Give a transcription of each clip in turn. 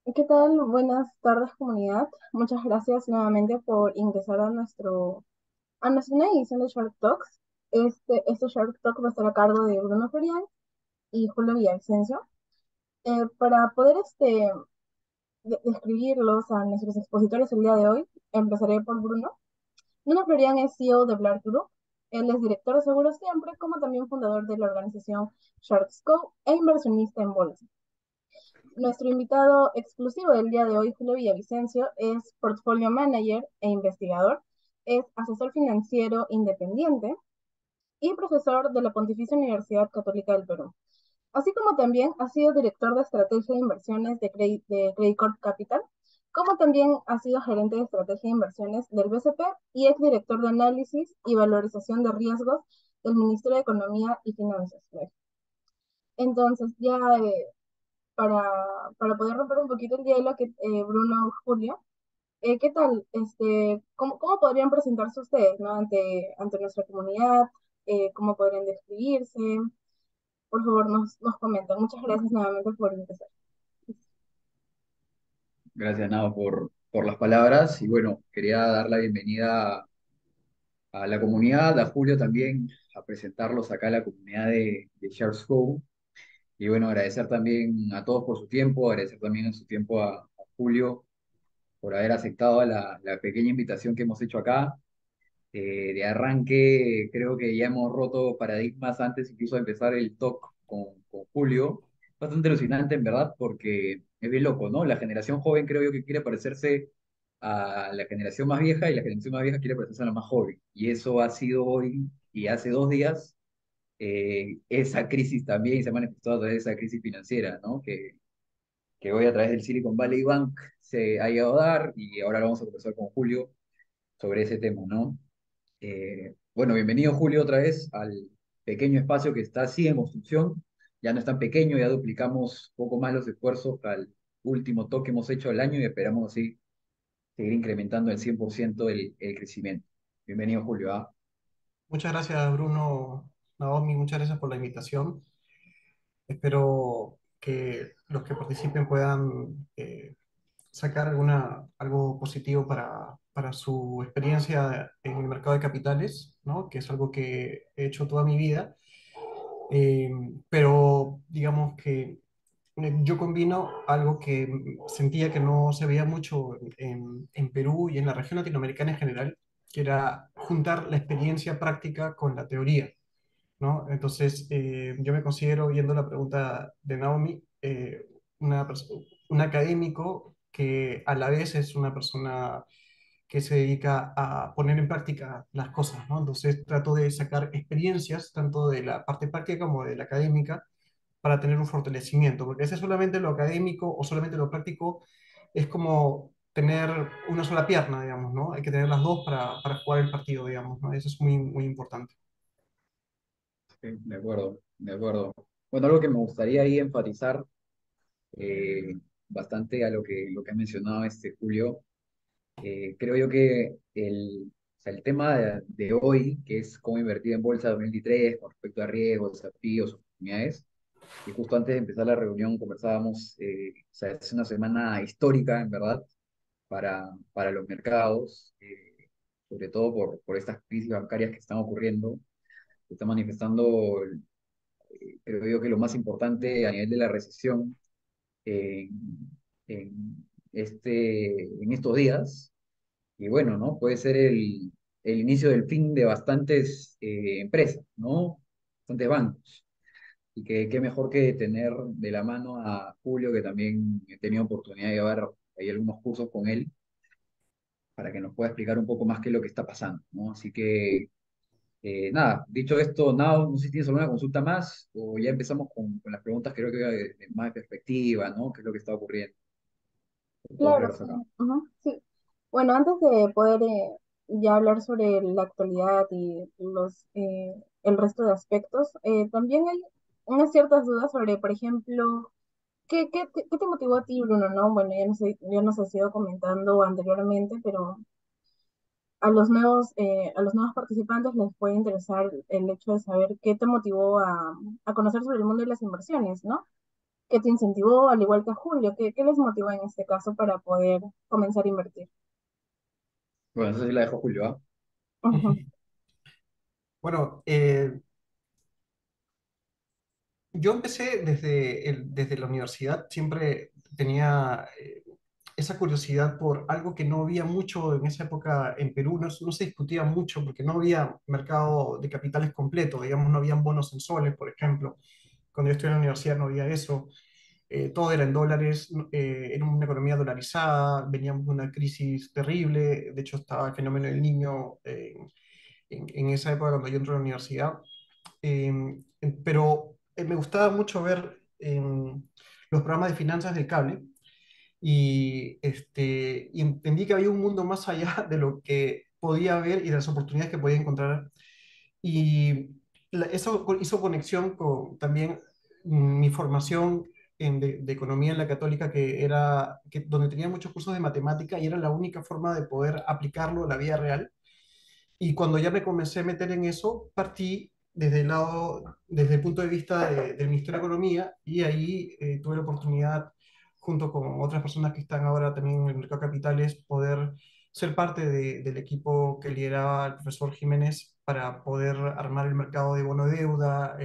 ¿Qué tal? Buenas tardes, comunidad. Muchas gracias nuevamente por ingresar a nuestra nueva edición de Shark Talks. Este Shark Talk va a estar a cargo de Bruno Florian y Julio Villavicencio. Para poder describirlos a nuestros expositores el día de hoy, empezaré por Bruno. Bruno Florian es CEO de Black Group. Él es director de Seguros Siempre, como también fundador de la organización Sharks Co. e inversionista en bolsa. Nuestro invitado exclusivo del día de hoy, Julio Villavicencio, es portfolio manager e investigador, es asesor financiero independiente y profesor de la Pontificia Universidad Católica del Perú. Así como también ha sido director de estrategia de inversiones de Credit Corp Capital, como también ha sido gerente de estrategia de inversiones del BCP y ex director de análisis y valorización de riesgos del Ministerio de Economía y Finanzas. Entonces, ya para, para poder romper un poquito el hielo, Bruno, Julio, ¿qué tal? ¿Cómo podrían presentarse ustedes, ¿no? ante nuestra comunidad? ¿Cómo podrían describirse? Por favor, nos comentan. Muchas gracias nuevamente por empezar. Gracias, Nao, por las palabras. Y bueno, quería dar la bienvenida a la comunidad, a Julio también, a presentarlos acá a la comunidad de Shares Go. Y bueno, agradecer también a todos por su tiempo, agradecer también en su tiempo a Julio por haber aceptado la pequeña invitación que hemos hecho acá. De arranque, creo que ya hemos roto paradigmas antes incluso de empezar el talk con Julio. Bastante alucinante, en verdad, porque es bien loco, ¿no? La generación joven creo yo que quiere parecerse a la generación más vieja y la generación más vieja quiere parecerse a la más joven. Y eso ha sido hoy y hace 2 días esa crisis también se ha manifestado a través de esa crisis financiera, ¿no? Que hoy a través del Silicon Valley Bank se ha llegado a dar y ahora lo vamos a conversar con Julio sobre ese tema, ¿no? Bueno, bienvenido Julio otra vez al pequeño espacio que está así en construcción. Ya no es tan pequeño, ya duplicamos un poco más los esfuerzos al último toque que hemos hecho del año y esperamos así seguir incrementando el 100% el crecimiento. Bienvenido Julio. ¿Ah? Muchas gracias, Bruno, Naomi, muchas gracias por la invitación. Espero que los que participen puedan sacar algo positivo para su experiencia en el mercado de capitales, ¿no? Que es algo que he hecho toda mi vida. Eh, pero digamos que yo combino algo que sentía que no se veía mucho en Perú y en la región latinoamericana en general, que era juntar la experiencia práctica con la teoría. ¿No? Entonces, yo me considero, viendo la pregunta de Naomi, un académico que a la vez es una persona que se dedica a poner en práctica las cosas, ¿no? Entonces, trato de sacar experiencias, tanto de la parte práctica como de la académica, para tener un fortalecimiento, porque ese solamente lo académico o solamente lo práctico es como tener una sola pierna, digamos, ¿no? Hay que tener las dos para jugar el partido, digamos, ¿no? Eso es muy, muy importante. Sí, de acuerdo, de acuerdo. Bueno, algo que me gustaría ahí enfatizar eh, bastante a lo que ha mencionado Julio. Creo yo que o sea, el tema de hoy, que es cómo invertir en bolsa 2023 con respecto a riesgos, desafíos, oportunidades, y justo antes de empezar la reunión conversábamos, o sea, es una semana histórica, en verdad, para los mercados, sobre todo por estas crisis bancarias que están ocurriendo, que están manifestando, creo yo que lo más importante a nivel de la recesión en, en estos días. Y bueno, ¿no? Puede ser el inicio del fin de bastantes empresas, ¿no? Bastantes bancos. Y que qué mejor que tener de la mano a Julio, que también he tenido oportunidad de llevar ahí algunos cursos con él, para que nos pueda explicar un poco más qué es lo que está pasando, ¿no? Así que, nada, dicho esto, nada, no sé si tienes alguna consulta más o ya empezamos con las preguntas, creo que más de perspectiva, ¿no? ¿Qué es lo que está ocurriendo con todos Claro, lados sí. acá? Ujú, sí. Bueno, antes de poder ya hablar sobre la actualidad y el resto de aspectos, también hay unas ciertas dudas sobre, por ejemplo, ¿qué te motivó a ti, Bruno? ¿No? Bueno, ya nos has ido comentando anteriormente, pero a los nuevos participantes les puede interesar el hecho de saber qué te motivó a conocer sobre el mundo de las inversiones, ¿no? ¿Qué te incentivó, al igual que a Julio? ¿Qué les motivó en este caso para poder comenzar a invertir? Bueno, eso sí la dejo a Julio, ¿ah? Ujú. Bueno, yo empecé desde la universidad, siempre tenía esa curiosidad por algo que no había mucho en esa época en Perú, no se discutía mucho porque no había mercado de capitales completo, digamos, no habían bonos en soles, por ejemplo. Cuando yo estuve en la universidad no había eso, todo era en dólares, era una economía dolarizada, veníamos de una crisis terrible, de hecho estaba el fenómeno del niño en esa época cuando yo entré a la universidad. Pero me gustaba mucho ver los programas de finanzas del cable y entendí que había un mundo más allá de lo que podía ver y de las oportunidades que podía encontrar. Y eso hizo conexión con también mi formación de economía en la católica, donde tenía muchos cursos de matemática y era la única forma de poder aplicarlo a la vida real. Y cuando ya me comencé a meter en eso, partí desde el punto de vista del Ministerio de Economía y ahí tuve la oportunidad, junto con otras personas que están ahora también en el mercado de capitales, poder ser parte del equipo que lideraba el profesor Jiménez para poder armar el mercado de bono de deuda,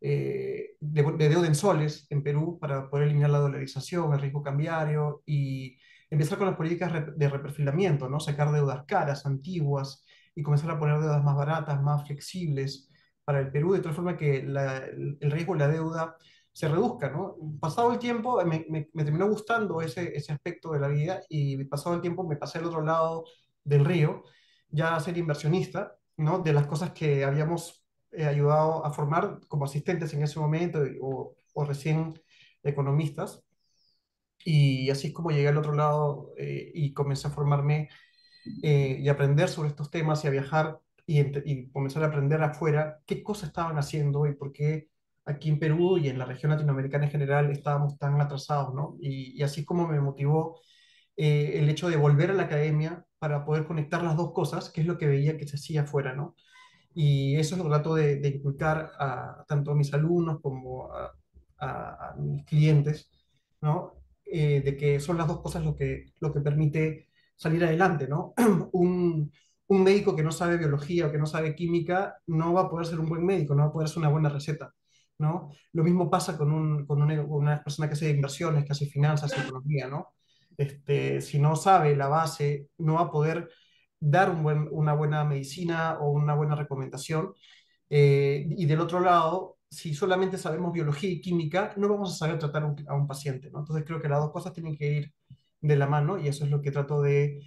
de deuda en soles en Perú para poder eliminar la dolarización, el riesgo cambiario y empezar con las políticas de reperfilamiento, ¿no? Sacar deudas caras, antiguas y comenzar a poner deudas más baratas, más flexibles para el Perú, de tal forma que el riesgo de la deuda se reduzca, ¿no? Pasado el tiempo, me terminó gustando ese aspecto de la vida y pasado el tiempo me pasé al otro lado del río, ya a ser inversionista, ¿no? De las cosas que habíamos ayudado a formar como asistentes en ese momento o recién economistas. Y así es como llegué al otro lado y comencé a formarme y aprender sobre estos temas y a viajar y comenzar a aprender afuera qué cosas estaban haciendo y por qué aquí en Perú y en la región latinoamericana en general estábamos tan atrasados, ¿no? Y así es como me motivó el hecho de volver a la academia para poder conectar las dos cosas, que es lo que veía que se hacía afuera, ¿no? Y eso es lo que trato de inculcar tanto a mis alumnos como a mis clientes, ¿no? De que son las dos cosas lo que permite salir adelante, ¿no? Un, un médico que no sabe biología o que no sabe química no va a poder ser un buen médico, no va a poder hacer una buena receta, ¿no? Lo mismo pasa con una persona que hace inversiones, que hace finanzas y economía, ¿no? Si no sabe la base, no va a poder dar una buena medicina o una buena recomendación. Y del otro lado, si solamente sabemos biología y química, no vamos a saber tratar a un paciente, ¿no? Entonces creo que las dos cosas tienen que ir de la mano y eso es lo que trato de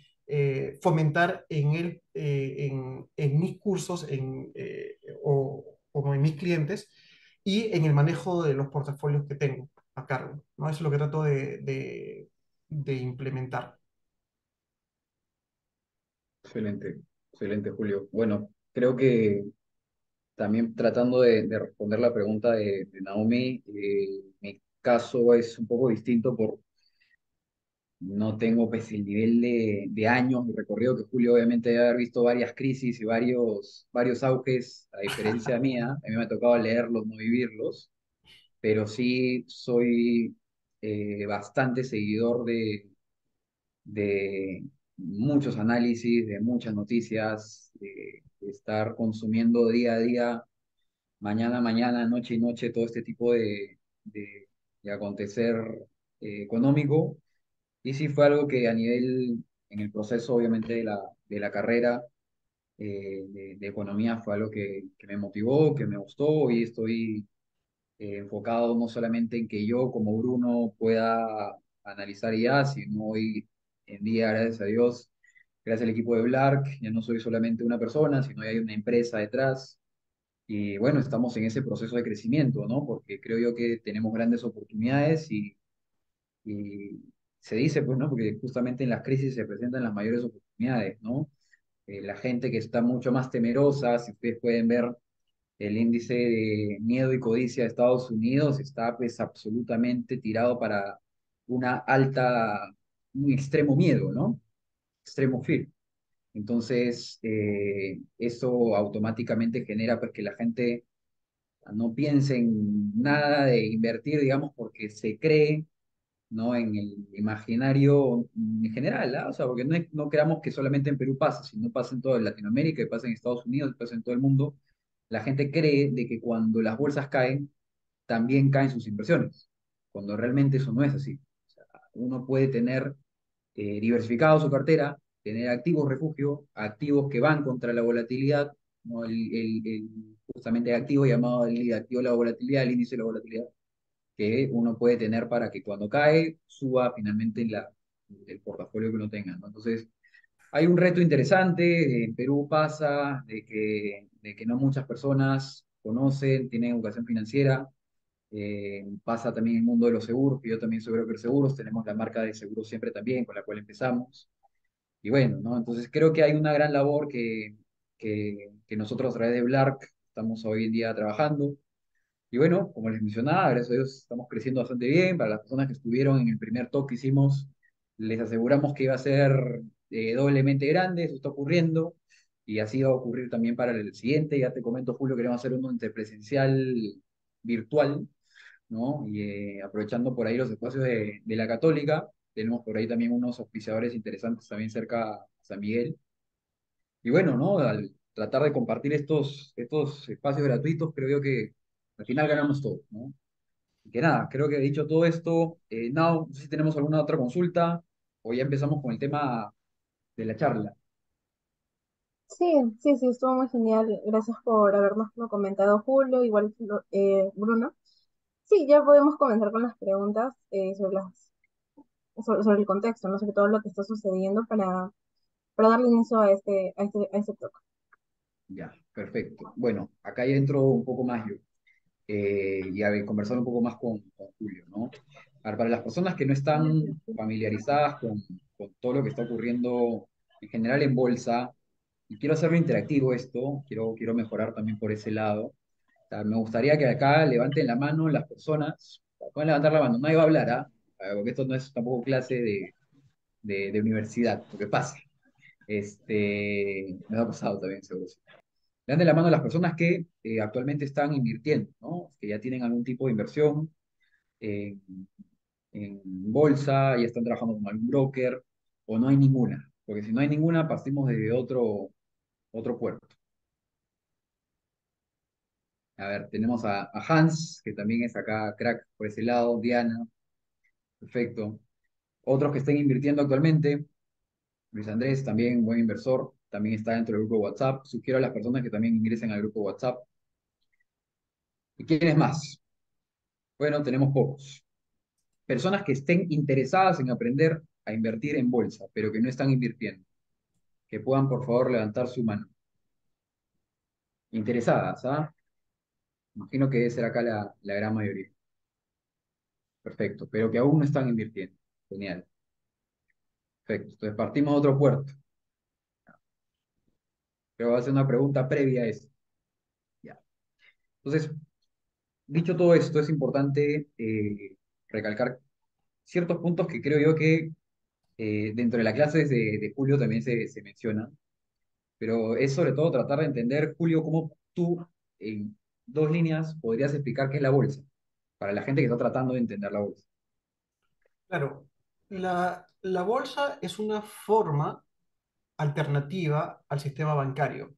fomentar en mis cursos o en mis clientes y en el manejo de los portafolios que tengo a cargo, ¿no? Eso es lo que trato de implementar. Excelente, excelente, Julio. Bueno, creo que también tratando de responder la pregunta de Naomi, mi caso es un poco distinto por no tengo pues el nivel de años de recorrido que Julio obviamente debe haber visto varias crisis y varios auges, a diferencia mía, a mí me ha tocado leerlos, no vivirlos, pero sí soy bastante seguidor de muchos análisis, de muchas noticias, de estar consumiendo día a día, mañana a mañana, noche y noche, todo este tipo de, de acontecer económico. Y sí fue algo que a nivel, en el proceso obviamente de la carrera de economía fue algo que me motivó, que me gustó y estoy enfocado no solamente en que yo como Bruno pueda analizar IA, sino hoy en día, gracias a Dios, gracias al equipo de Blark, ya no soy solamente una persona, sino hay una empresa detrás. Y bueno, estamos en ese proceso de crecimiento, ¿no? Porque creo yo que tenemos grandes oportunidades y se dice, pues, ¿no? Porque justamente en las crisis se presentan las mayores oportunidades, ¿no? La gente que está mucho más temerosa, si ustedes pueden ver el índice de miedo y codicia de Estados Unidos, está pues absolutamente tirado para una un extremo miedo, ¿no? Extremo fear. Entonces, eso automáticamente genera pues que la gente No piensen nada de invertir, digamos, porque se cree, ¿no? En el imaginario en general, ¿ah? O sea, porque no creamos que solamente en Perú pasa, sino pasa en toda Latinoamérica, y pasa en Estados Unidos, y pasa en todo el mundo. La gente cree de que cuando las bolsas caen, también caen sus inversiones, cuando realmente eso no es así. O sea, uno puede tener diversificado su cartera, tener activos refugio, activos que van contra la volatilidad, ¿no? Justamente activo llamado el activo de la volatilidad, el índice de la volatilidad, que uno puede tener para que cuando cae suba finalmente el portafolio que uno tenga, ¿no? Entonces, hay un reto interesante. En Perú pasa de que no muchas personas conocen, tienen educación financiera. Pasa también en el mundo de los seguros, que yo también soy broker de seguros. Tenemos la marca de seguros siempre también, con la cual empezamos. Y bueno, ¿no? Entonces creo que hay una gran labor que nosotros a través de Blark estamos hoy en día trabajando. Y bueno, como les mencionaba, gracias a Dios estamos creciendo bastante bien. Para las personas que estuvieron en el primer talk que hicimos, les aseguramos que iba a ser doblemente grande, eso está ocurriendo. Y así va a ocurrir también para el siguiente. Ya te comento, Julio, queremos hacer uno entre presencial virtual, ¿no? Y aprovechando por ahí los espacios de la Católica, tenemos por ahí también unos auspiciadores interesantes también cerca a San Miguel. Y bueno, ¿no? Al tratar de compartir estos espacios gratuitos, creo yo que al final ganamos todos, ¿no? Y que nada, creo que dicho todo esto, Nao, no sé si tenemos alguna otra consulta o ya empezamos con el tema de la charla. Sí, sí, sí, estuvo muy genial. Gracias por habernos comentado, Julio, igual Bruno. Sí, ya podemos comenzar con las preguntas sobre el contexto, ¿no? Sobre todo lo que está sucediendo para darle inicio a este talk. Ya, perfecto. Bueno, acá ya entro un poco más yo. Y a ver, conversar un poco más con Julio, ¿no? A ver, para las personas que no están familiarizadas con todo lo que está ocurriendo en general en bolsa, y quiero hacerlo interactivo esto, quiero mejorar también por ese lado. O sea, me gustaría que acá levanten la mano las personas, pueden levantar la mano, nadie va a hablar, ¿ah? Porque esto no es tampoco clase de universidad, lo que pasa. Me ha pasado también, seguro. Levanten la mano las personas que actualmente están invirtiendo, ¿no? Que ya tienen algún tipo de inversión en, en bolsa, ya están trabajando con algún broker, o no hay ninguna. Porque si no hay ninguna, partimos desde otro puerto. A ver, tenemos a Hans, que también es acá crack por ese lado, Diana, perfecto. Otros que estén invirtiendo actualmente, Luis Andrés, también buen inversor, también está dentro del grupo de WhatsApp. Sugiero a las personas que también ingresen al grupo de WhatsApp. ¿Y quiénes más? Bueno, tenemos pocos. Personas que estén interesadas en aprender a invertir en bolsa, pero que no están invirtiendo, que puedan por favor levantar su mano. Interesadas, ¿ah? Imagino que debe ser acá la gran mayoría. Perfecto, pero que aún no están invirtiendo. Genial. Perfecto. Entonces partimos de otro puerto. Pero voy a hacer una pregunta previa a esto. Ya. Entonces, dicho todo esto, es importante recalcar ciertos puntos que creo yo que dentro de la clase de Julio también se mencionan, pero es sobre todo tratar de entender, Julio, cómo tú, en dos líneas, podrías explicar qué es la bolsa, para la gente que está tratando de entender la bolsa. Claro, la bolsa es una forma alternativa al sistema bancario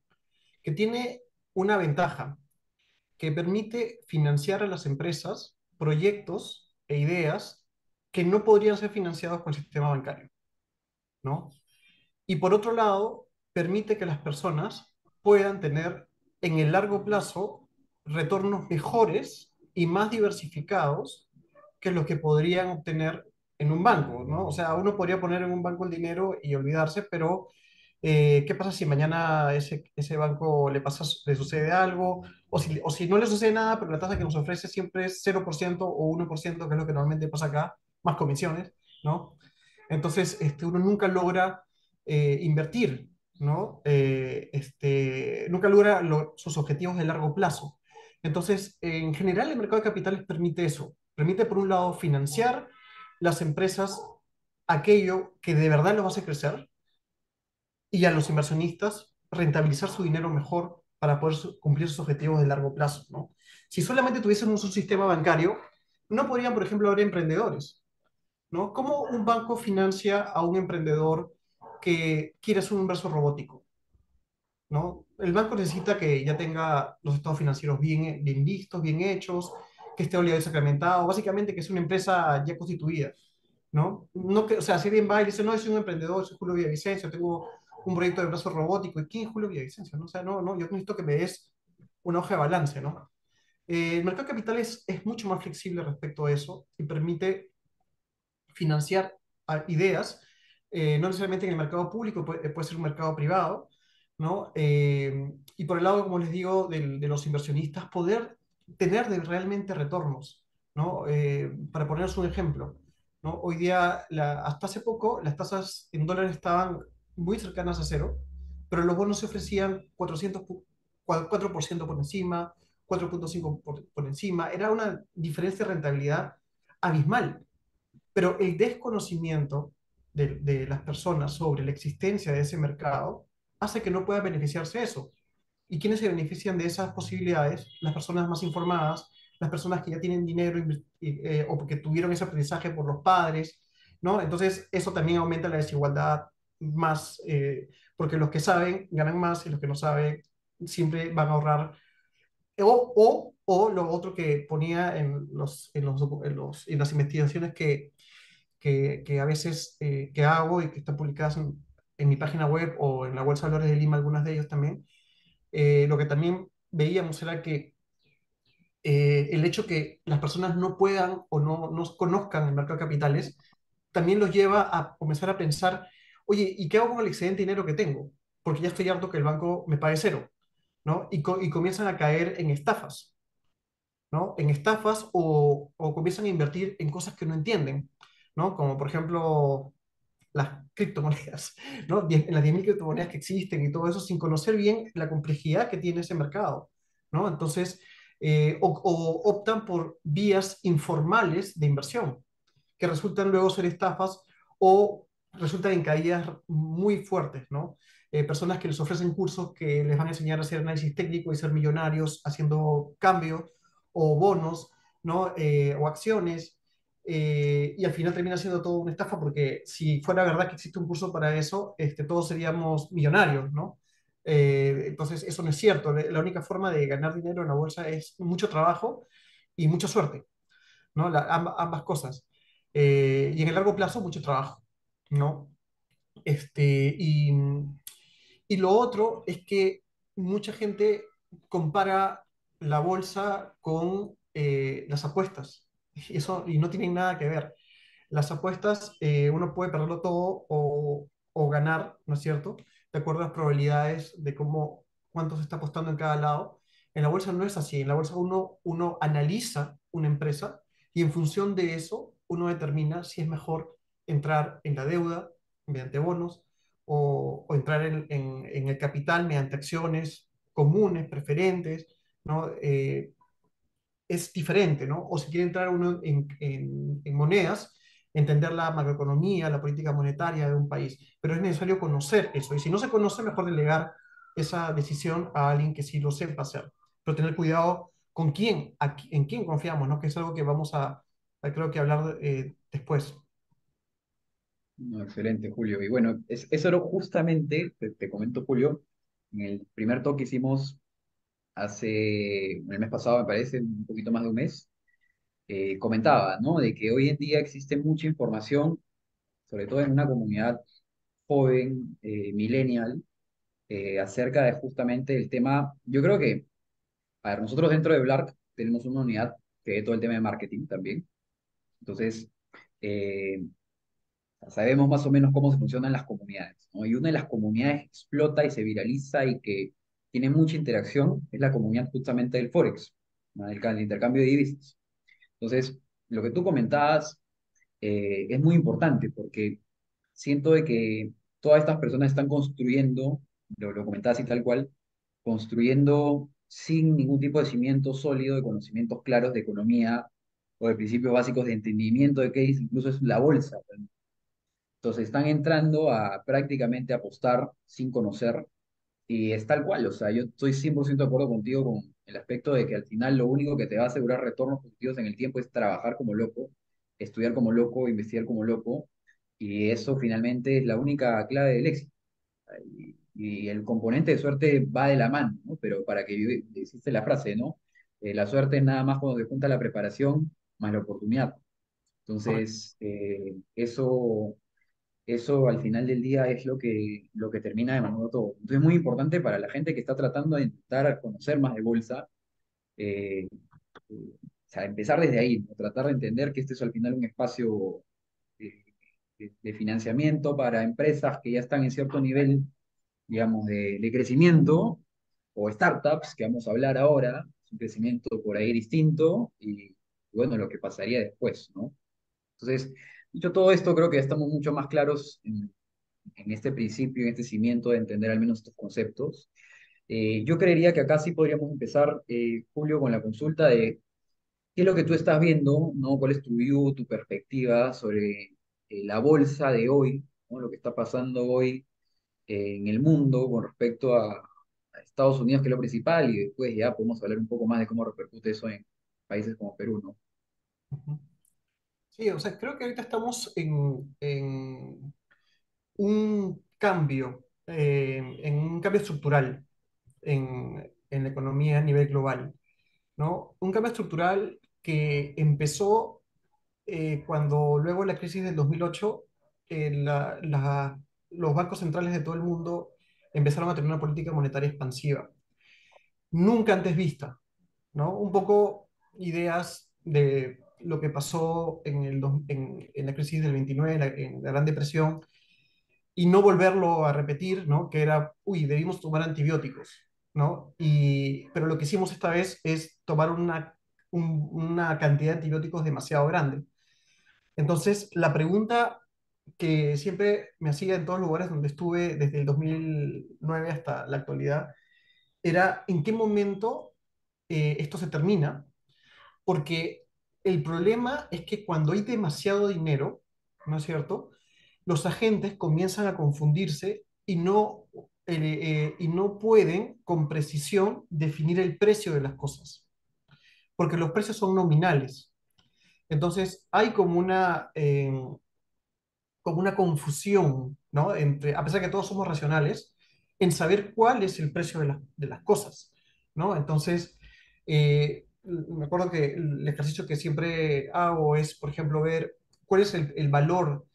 que tiene una ventaja que permite financiar a las empresas proyectos e ideas que no podrían ser financiados con el sistema bancario, ¿no? Y por otro lado, permite que las personas puedan tener en el largo plazo retornos mejores y más diversificados que los que podrían obtener en un banco, ¿no? O sea, uno podría poner en un banco el dinero y olvidarse, pero ¿qué pasa si mañana ese banco le sucede algo? O si no le sucede nada, pero la tasa que nos ofrece siempre es 0% o 1%, que es lo que normalmente pasa acá, más comisiones, ¿no? Entonces, uno nunca logra invertir, ¿no? Nunca logra sus objetivos de largo plazo. Entonces, en general, el mercado de capitales permite eso. Permite, por un lado, financiar las empresas aquello que de verdad lo hace crecer y a los inversionistas rentabilizar su dinero mejor para poder cumplir sus objetivos de largo plazo, ¿no? Si solamente tuviésemos un sistema bancario, no podrían, por ejemplo, haber emprendedores, ¿no? ¿Cómo un banco financia a un emprendedor que quiere hacer un brazo robótico? ¿No? El banco necesita que ya tenga los estados financieros bien vistos, bien hechos, que esté obligado y sacramentado, básicamente que es una empresa ya constituida, ¿no? No que, o sea, si alguien va y dice, no, yo soy un emprendedor, soy Julio Villavicencio, tengo un proyecto de brazo robótico, ¿y quién es Julio Villavicencio? ¿No? O sea, no, no, yo necesito que me des una hoja de balance, ¿no? El mercado de capitales es mucho más flexible respecto a eso y permite financiar ideas, no necesariamente en el mercado público, puede ser un mercado privado, ¿no? Y por el lado, como les digo, de los inversionistas, poder tener realmente retornos, ¿no? Para poneros un ejemplo, ¿no? Hoy día, hasta hace poco, las tasas en dólares estaban muy cercanas a cero, pero los bonos se ofrecían 4% por encima, 4,5 por encima, era una diferencia de rentabilidad abismal. Pero el desconocimiento de las personas sobre la existencia de ese mercado hace que no pueda beneficiarse de eso. ¿Y quiénes se benefician de esas posibilidades? Las personas más informadas, las personas que ya tienen dinero o porque tuvieron ese aprendizaje por los padres, ¿no? Entonces, eso también aumenta la desigualdad más, porque los que saben ganan más y los que no saben siempre van a ahorrar. O lo otro que ponía en las investigaciones que a veces que hago y que están publicadas en mi página web o en la Bolsa de Valores de Lima, algunas de ellos también, lo que también veíamos era que el hecho que las personas no puedan o no conozcan el mercado de capitales también los lleva a comenzar a pensar, oye, ¿y qué hago con el excedente de dinero que tengo? Porque ya estoy harto que el banco me pague cero, ¿no? Y comienzan a caer en estafas, ¿no? En estafas o comienzan a invertir en cosas que no entienden, ¿no? Como por ejemplo las criptomonedas, ¿no? En las 10.000 criptomonedas que existen y todo eso sin conocer bien la complejidad que tiene ese mercado, ¿no? Entonces, o optan por vías informales de inversión, que resultan luego ser estafas o resultan en caídas muy fuertes, ¿no? Personas que les ofrecen cursos que les van a enseñar a hacer análisis técnico y ser millonarios haciendo cambios o bonos, ¿no? O acciones, y al final termina siendo todo una estafa porque si fuera verdad que existe un curso para eso, todos seríamos millonarios, ¿no? Entonces, eso no es cierto. La única forma de ganar dinero en la bolsa es mucho trabajo y mucha suerte, ¿no? Ambas cosas. Y en el largo plazo, mucho trabajo, ¿no? Este, y, y lo otro es que mucha gente compara la bolsa con las apuestas. Y no tienen nada que ver. Las apuestas, uno puede perderlo todo o ganar, ¿no es cierto? De acuerdo a las probabilidades de cuánto se está apostando en cada lado. En la bolsa no es así. En la bolsa uno analiza una empresa y en función de eso uno determina si es mejor entrar en la deuda mediante bonos o entrar en el capital mediante acciones comunes, preferentes, ¿no? Es diferente, ¿no? O si quiere entrar uno en monedas, entender la macroeconomía, la política monetaria de un país, pero es necesario conocer eso. Y si no se conoce, mejor delegar esa decisión a alguien que sí lo sepa hacer. Pero tener cuidado con quién, en quién confiamos, ¿no? Que es algo que vamos creo que hablar después. No, excelente, Julio. Y bueno, eso era justamente, te comento, Julio, en el primer talk que hicimos el mes pasado, me parece, un poquito más de un mes, comentaba, ¿no? De que hoy en día existe mucha información, sobre todo en una comunidad joven, millennial, acerca de justamente el tema. Yo creo que, a ver, nosotros dentro de Blark tenemos una unidad que ve todo el tema de marketing también. Entonces, eh, sabemos más o menos cómo se funcionan las comunidades, ¿no? Y una de las comunidades que explota y se viraliza y que tiene mucha interacción es la comunidad justamente del Forex, ¿no? Del intercambio de divisas. Entonces, lo que tú comentabas es muy importante porque siento de que todas estas personas están construyendo, lo comentabas así tal cual, construyendo sin ningún tipo de cimiento sólido, de conocimientos claros de economía o de principios básicos de entendimiento de qué es incluso es la bolsa. Entonces están entrando a prácticamente apostar sin conocer Y es tal cual, o sea, yo estoy 100% de acuerdo contigo con el aspecto de que al final lo único que te va a asegurar retornos positivos en el tiempo es trabajar como loco, estudiar como loco, investigar como loco, y eso finalmente es la única clave del éxito. Y el componente de suerte va de la mano, ¿no? Pero para que existe la frase, ¿no? La suerte es nada más cuando se junta la preparación más la oportunidad. Correcto. Entonces, eso al final del día es lo que termina demandando todo. Entonces es muy importante para la gente que está tratando de intentar conocer más de bolsa, eh, o sea, empezar desde ahí, ¿no? Tratar de entender que este es al final un espacio de, de financiamiento para empresas que ya están en cierto nivel, digamos, de crecimiento, o startups, que vamos a hablar ahora, es un crecimiento por ahí distinto, y bueno, lo que pasaría después, ¿no? Entonces, dicho todo esto, creo que estamos mucho más claros en este principio, en este cimiento de entender al menos estos conceptos. Yo creería que acá sí podríamos empezar, Julio, con la consulta de qué es lo que tú estás viendo, ¿no? ¿Cuál es tu view, tu perspectiva sobre la bolsa de hoy, ¿no? Lo que está pasando hoy en el mundo con respecto a Estados Unidos, que es lo principal, y después ya podemos hablar un poco más de cómo repercute eso en países como Perú, ¿no? Ujú. Sí, o sea, creo que ahorita estamos en un cambio, en un cambio estructural en la economía a nivel global, ¿no? Un cambio estructural que empezó cuando luego de la crisis del 2008, los bancos centrales de todo el mundo empezaron a tener una política monetaria expansiva, nunca antes vista, ¿no? Un poco ideas de lo que pasó en la crisis del 29, en la Gran Depresión, y no volverlo a repetir, ¿no? Que era, uy, debimos tomar antibióticos, ¿no? Pero lo que hicimos esta vez es tomar una cantidad de antibióticos demasiado grande. Entonces, la pregunta que siempre me hacía en todos los lugares donde estuve desde el 2009 hasta la actualidad era en qué momento esto se termina, porque el problema es que cuando hay demasiado dinero, ¿no es cierto? Los agentes comienzan a confundirse y no pueden con precisión definir el precio de las cosas, porque los precios son nominales. Entonces hay como una confusión, ¿no? A pesar que todos somos racionales, en saber cuál es el precio de las cosas, ¿no? Entonces, me acuerdo que el ejercicio que siempre hago es, por ejemplo, ver cuál es el valor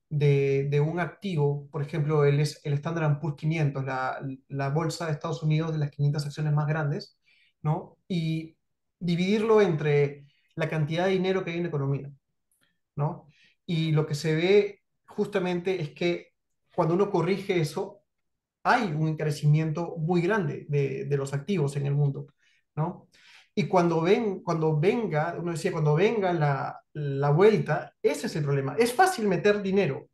de un activo, por ejemplo, el Standard Poor's 500, la bolsa de Estados Unidos de las 500 acciones más grandes, ¿no? Y dividirlo entre la cantidad de dinero que hay en la economía, ¿no? Y lo que se ve justamente es que cuando uno corrige eso, hay un encarecimiento muy grande de los activos en el mundo, ¿no? Y cuando venga, uno decía, cuando venga la vuelta, ese es el problema. Es fácil meter dinero,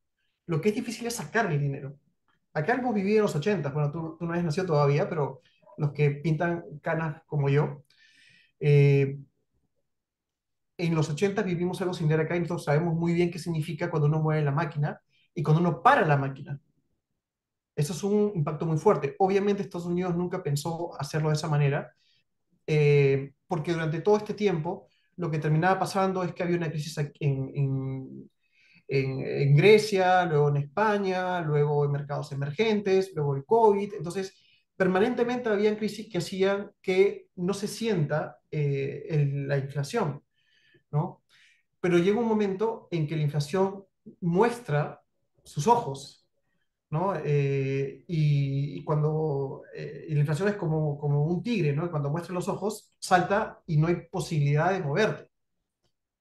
lo que es difícil es sacarle dinero. Acá hemos vivido en los 80, bueno, tú no has nacido todavía, pero los que pintan canas como yo, eh, en los 80 vivimos algo similar acá y nosotros sabemos muy bien qué significa cuando uno mueve la máquina y cuando uno para la máquina. Eso es un impacto muy fuerte. Obviamente Estados Unidos nunca pensó hacerlo de esa manera, porque durante todo este tiempo lo que terminaba pasando es que había una crisis en Grecia, luego en España, luego en mercados emergentes, luego el COVID. Entonces, permanentemente había crisis que hacían que no se sienta la inflación, ¿no? Pero llega un momento en que la inflación muestra sus ojos, ¿no? Y cuando y la inflación es como un tigre, ¿no? Cuando muestra los ojos, salta y no hay posibilidad de moverte.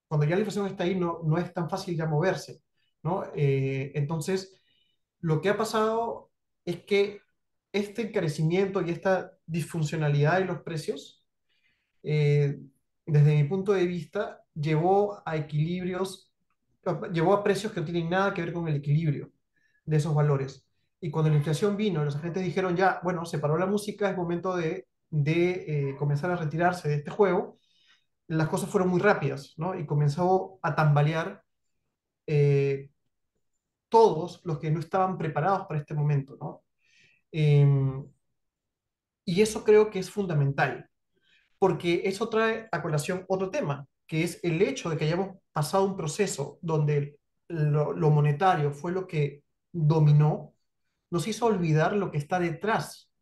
Cuando ya la inflación está ahí, no es tan fácil ya moverse, ¿no? Entonces, lo que ha pasado es que este encarecimiento y esta disfuncionalidad de los precios eh, desde mi punto de vista, llevó a precios que no tienen nada que ver con el equilibrio de esos valores. Y cuando la inflación vino, los agentes dijeron ya, bueno, se paró la música, es momento de comenzar a retirarse de este juego, las cosas fueron muy rápidas, ¿no? Y comenzó a tambalear eh, todos los que no estaban preparados para este momento, ¿no? Em, Y eso creo que es fundamental, porque eso trae a colación otro tema, que es el hecho de que hayamos pasado un proceso donde lo monetario fue lo que dominó, nos hizo olvidar lo que está detrás,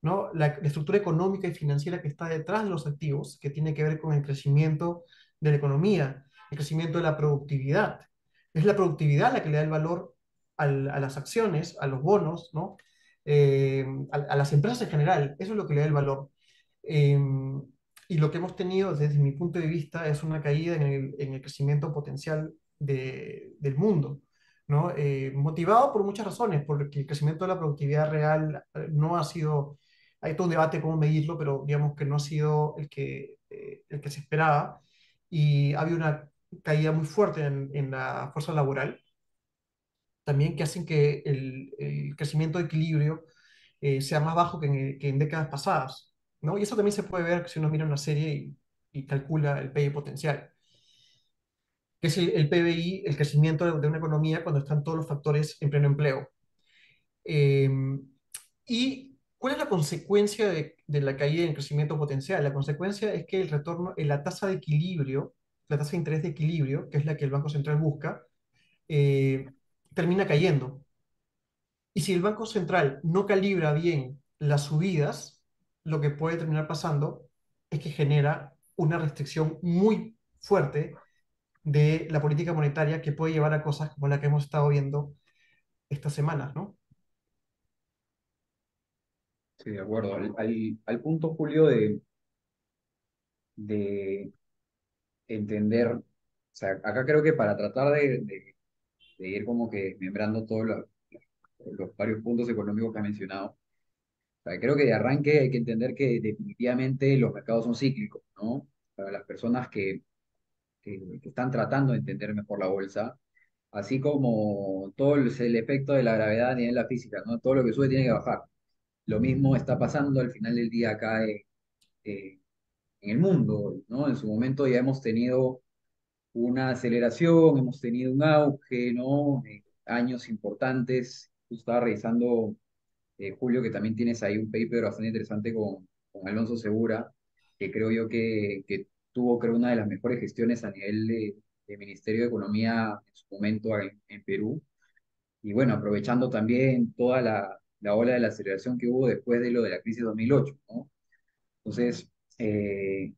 ¿no? La estructura económica y financiera que está detrás de los activos, que tiene que ver con el crecimiento de la economía, el crecimiento de la productividad. Es la productividad la que le da el valor a las acciones, a los bonos, ¿no? A las empresas en general. Eso es lo que le da el valor. Eh, y lo que hemos tenido desde mi punto de vista es una caída en el crecimiento potencial del mundo. ¿No? Motivado por muchas razones, porque el crecimiento de la productividad real no ha sido, hay todo un debate cómo medirlo, pero digamos que no ha sido el que se esperaba, y ha habido una caída muy fuerte en la fuerza laboral, también que hacen que el crecimiento de equilibrio sea más bajo que en décadas pasadas, ¿no? Y eso también se puede ver si uno mira una serie y calcula el PIB potencial, que es el PBI, el crecimiento de una economía cuando están todos los factores en pleno empleo. Eh, ¿Y cuál es la consecuencia de la caída en el crecimiento potencial? La consecuencia es que el retorno, la tasa de equilibrio, la tasa de interés de equilibrio, que es la que el Banco Central busca, eh, termina cayendo. Y si el Banco Central no calibra bien las subidas, lo que puede terminar pasando es que genera una restricción muy fuerte de la política monetaria que puede llevar a cosas como la que hemos estado viendo estas semanas, ¿no? Sí, de acuerdo. Al punto, Julio, de entender, o sea, acá creo que para tratar de ir como que desmembrando todos los varios puntos económicos que ha mencionado, o sea, creo que de arranque hay que entender que definitivamente los mercados son cíclicos, ¿no? Para las personas que están tratando de entender mejor la bolsa, así como todo el efecto de la gravedad a nivel de la física, ¿no? Todo lo que sube tiene que bajar. Lo mismo está pasando al final del día acá eh, en el mundo, ¿no? En su momento ya hemos tenido una aceleración, hemos tenido un auge, ¿no? Años importantes. Tú estaba revisando, Julio, que también tienes ahí un paper bastante interesante con Alonso Segura, que creo yo que tuvo, creo, una de las mejores gestiones a nivel de Ministerio de Economía en su momento en Perú. Y bueno, aprovechando también toda la ola de la aceleración que hubo después de lo de la crisis de 2008, ¿no? Entonces,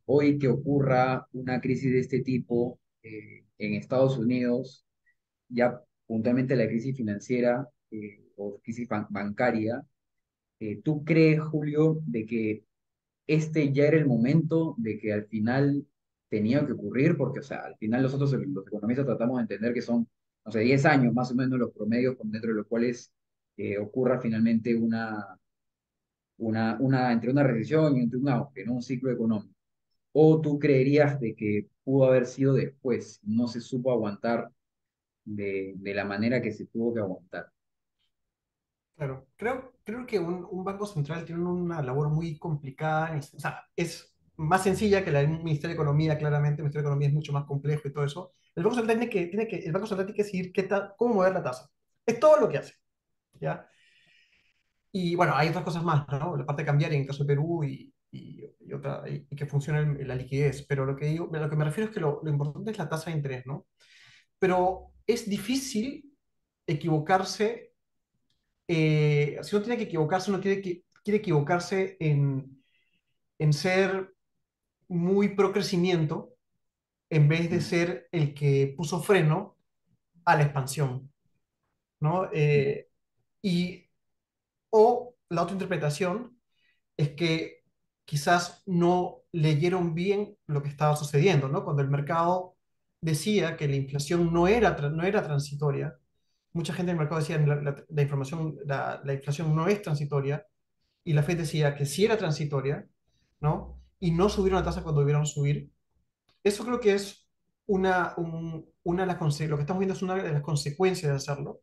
hoy que ocurra una crisis de este tipo en Estados Unidos, ya puntualmente la crisis financiera o crisis bancaria, ¿tú crees, Julio, de que este ya era el momento de que al final tenía que ocurrir? Porque, o sea, al final nosotros los economistas tratamos de entender que son, no sé, 10 años más o menos los promedios dentro de los cuales ocurra finalmente entre una recesión y entre un auge, ¿no? Un ciclo económico. ¿O tú creerías de que pudo haber sido después, no se supo aguantar de la manera que se tuvo que aguantar? Claro, creo que un banco central tiene una labor muy complicada, o sea, es más sencilla que la del Ministerio de Economía, claramente. El Ministerio de Economía es mucho más complejo y todo eso. El Banco Central tiene que decidir cómo mover la tasa. Es todo lo que hace, ¿ya? Y bueno, hay otras cosas más, ¿no? La parte cambiaria en el caso de Perú y que funcione la liquidez. Pero lo que me refiero es que lo importante es la tasa de interés, ¿no? Pero es difícil equivocarse. Si uno tiene que equivocarse, uno quiere equivocarse en ser muy pro crecimiento en vez de Mm, ser el que puso freno a la expansión, ¿no? Y, o la otra interpretación es que quizás no leyeron bien lo que estaba sucediendo, ¿no? Cuando el mercado decía que la inflación no era transitoria, mucha gente en el mercado decía la inflación no es transitoria, y la Fed decía que sí era transitoria, ¿no? Y no subieron la tasa cuando debieron subir. Eso creo que es una de lo que estamos viendo es una de las consecuencias de hacerlo.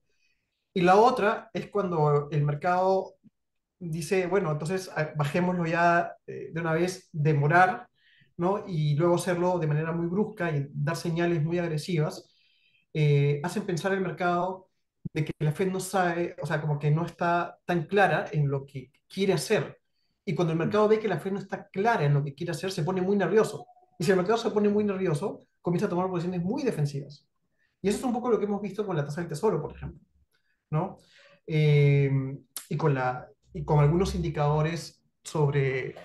Y la otra es cuando el mercado dice, bueno, entonces bajémoslo ya de una vez, demorar, ¿no? Y luego hacerlo de manera muy brusca y dar señales muy agresivas, hacen pensar el mercado de que la Fed no sabe, o sea, como que no está tan clara en lo que quiere hacer. Y cuando el mercado ve que la Fed no está clara en lo que quiere hacer, se pone muy nervioso. Y si el mercado se pone muy nervioso, comienza a tomar posiciones muy defensivas. Y eso es un poco lo que hemos visto con la tasa del tesoro, por ejemplo, ¿no? Eh, y con algunos indicadores sobre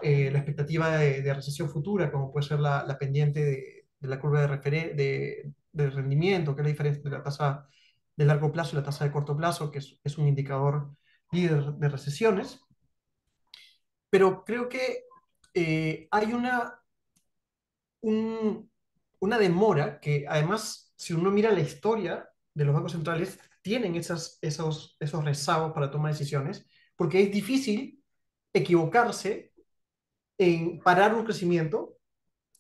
la expectativa de recesión futura, como puede ser la pendiente de la curva de rendimiento, que es la diferencia de la tasa de largo plazo y la tasa de corto plazo, que es un indicador líder de recesiones. Pero creo que hay un- una demora que además, si uno mira la historia de los bancos centrales, tienen esos rezagos para tomar decisiones, porque es difícil equivocarse en parar un crecimiento,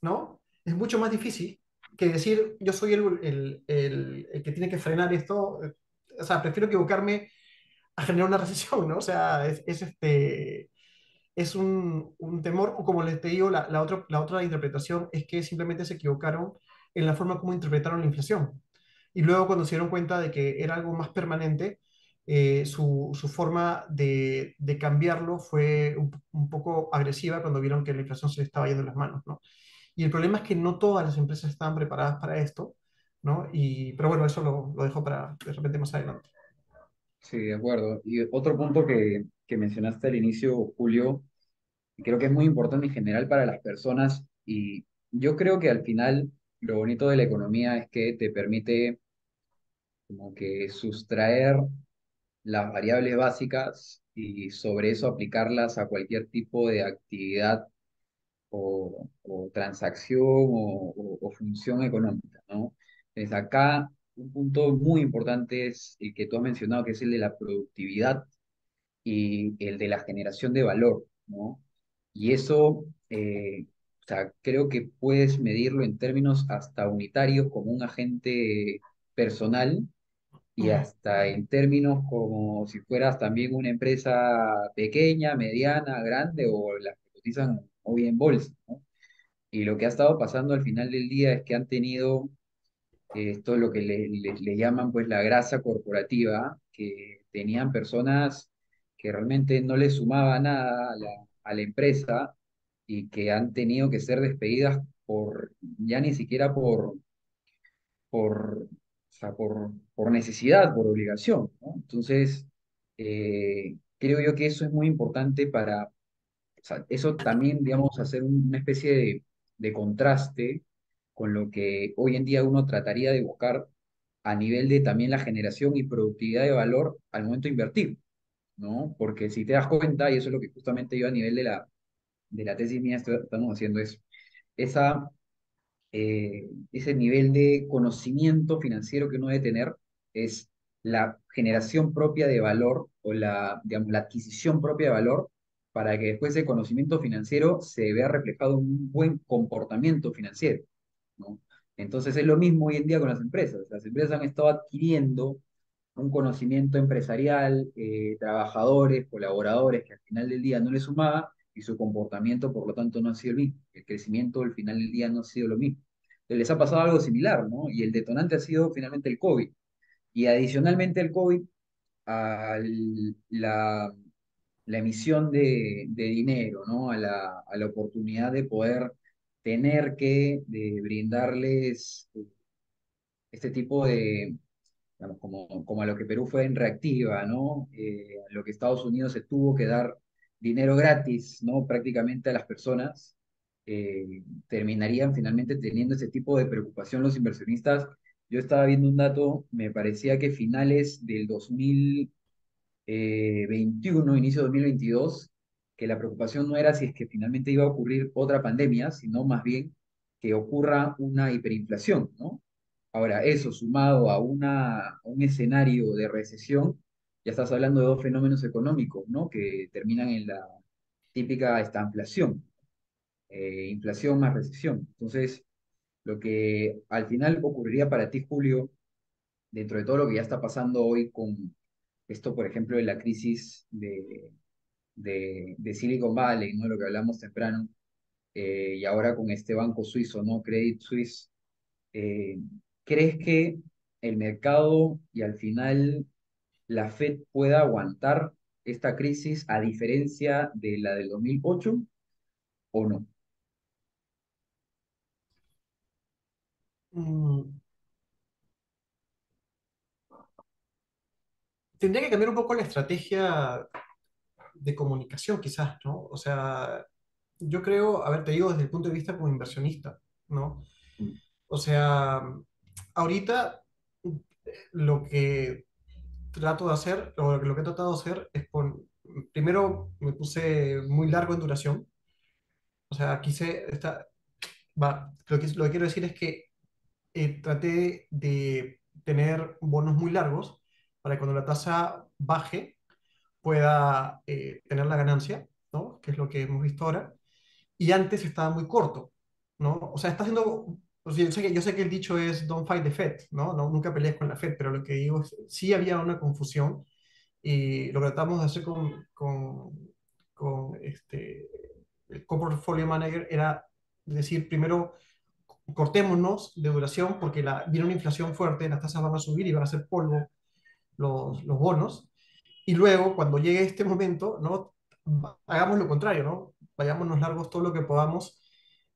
¿no? Es mucho más difícil que decir, yo soy el que tiene que frenar esto. O sea, prefiero equivocarme a generar una recesión, ¿no? O sea, es un temor, o como les te digo, la otra interpretación es que simplemente se equivocaron en la forma como interpretaron la inflación. Y luego cuando se dieron cuenta de que era algo más permanente, su forma de cambiarlo fue un poco agresiva cuando vieron que la inflación se le estaba yendo de las manos, ¿no? Y el problema es que no todas las empresas estaban preparadas para esto, ¿no? Pero bueno, eso lo dejo para de repente más adelante. Sí, de acuerdo. Y otro punto que mencionaste al inicio, Julio, y creo que es muy importante en general para las personas, y yo creo que al final lo bonito de la economía es que te permite como que sustraer las variables básicas y sobre eso aplicarlas a cualquier tipo de actividad o transacción o función económica, ¿no? Entonces acá un punto muy importante es el que tú has mencionado, que es el de la productividad y el de la generación de valor, ¿no? Y eso, o sea, creo que puedes medirlo en términos hasta unitarios como un agente personal y Mm. hasta en términos como si fueras también una empresa pequeña, mediana, grande o las que cotizan hoy en bolsa, ¿no? Y lo que ha estado pasando al final del día es que han tenido esto es lo que le llaman pues la grasa corporativa, que tenían personas que realmente no les sumaba nada a la empresa y que han tenido que ser despedidas ya ni siquiera o sea, por necesidad, por obligación, ¿no? Entonces, creo yo que eso es muy importante o sea, eso también, digamos, hacer una especie de contraste con lo que hoy en día uno trataría de buscar a nivel de también la generación y productividad de valor al momento de invertir, ¿no? Porque si te das cuenta, y eso es lo que justamente yo a nivel de la tesis mía estamos haciendo, es esa ese nivel de conocimiento financiero que uno debe tener es la generación propia de valor o digamos, la adquisición propia de valor para que después ese conocimiento financiero se vea reflejado en un buen comportamiento financiero, ¿no? Entonces es lo mismo hoy en día con las empresas. Las empresas han estado adquiriendo un conocimiento empresarial, trabajadores, colaboradores que al final del día no les sumaba y su comportamiento, por lo tanto, no ha sido el mismo. El crecimiento al final del día no ha sido lo mismo. Les ha pasado algo similar, ¿no? Y el detonante ha sido finalmente el COVID. Y adicionalmente al COVID, la, la emisión de dinero, ¿no? A la oportunidad de poder tener que de brindarles este tipo de, digamos, como a lo que Perú fue en reactiva, ¿no? A lo que Estados Unidos se tuvo que dar dinero gratis, ¿no? Prácticamente a las personas, terminarían finalmente teniendo ese tipo de preocupación los inversionistas. Yo estaba viendo un dato, me parecía que finales del 2021, inicio de 2022, que la preocupación no era si es que finalmente iba a ocurrir otra pandemia, sino más bien que ocurra una hiperinflación, ¿no? Ahora, eso sumado a un escenario de recesión, ya estás hablando de dos fenómenos económicos, ¿no? Que terminan en la típica estanflación, inflación más recesión. Entonces, lo que al final ocurriría para ti, Julio, dentro de todo lo que ya está pasando hoy con esto, por ejemplo, de la crisis de Silicon Valley, ¿no? Lo que hablamos temprano, y ahora con este banco suizo, ¿no? Credit Suisse, eh, ¿crees que el mercado y al final la Fed pueda aguantar esta crisis a diferencia de la del 2008 o no? Mm, Tendría que cambiar un poco la estrategia de comunicación, quizás, ¿no? O sea, yo creo, a ver, te digo desde el punto de vista como inversionista, ¿no? Mm. O sea, ahorita lo que trato de hacer, o lo que he tratado de hacer es primero me puse muy largo en duración, o sea, lo que quiero decir es que traté de tener bonos muy largos para que cuando la tasa baje pueda tener la ganancia, ¿no? Que es lo que hemos visto ahora. Y antes estaba muy corto, ¿no? O sea, está haciendo, o sea, yo sé que el dicho es don't fight the Fed, ¿no? No, nunca pelees con la Fed, pero lo que digo es, sí había una confusión y lo que tratamos de hacer con el Portfolio Manager era decir, primero cortémonos de duración porque viene una inflación fuerte, las tasas van a subir y van a hacer polvo los bonos. Y luego, cuando llegue este momento, ¿no? Hagamos lo contrario, ¿no? Vayámonos largos todo lo que podamos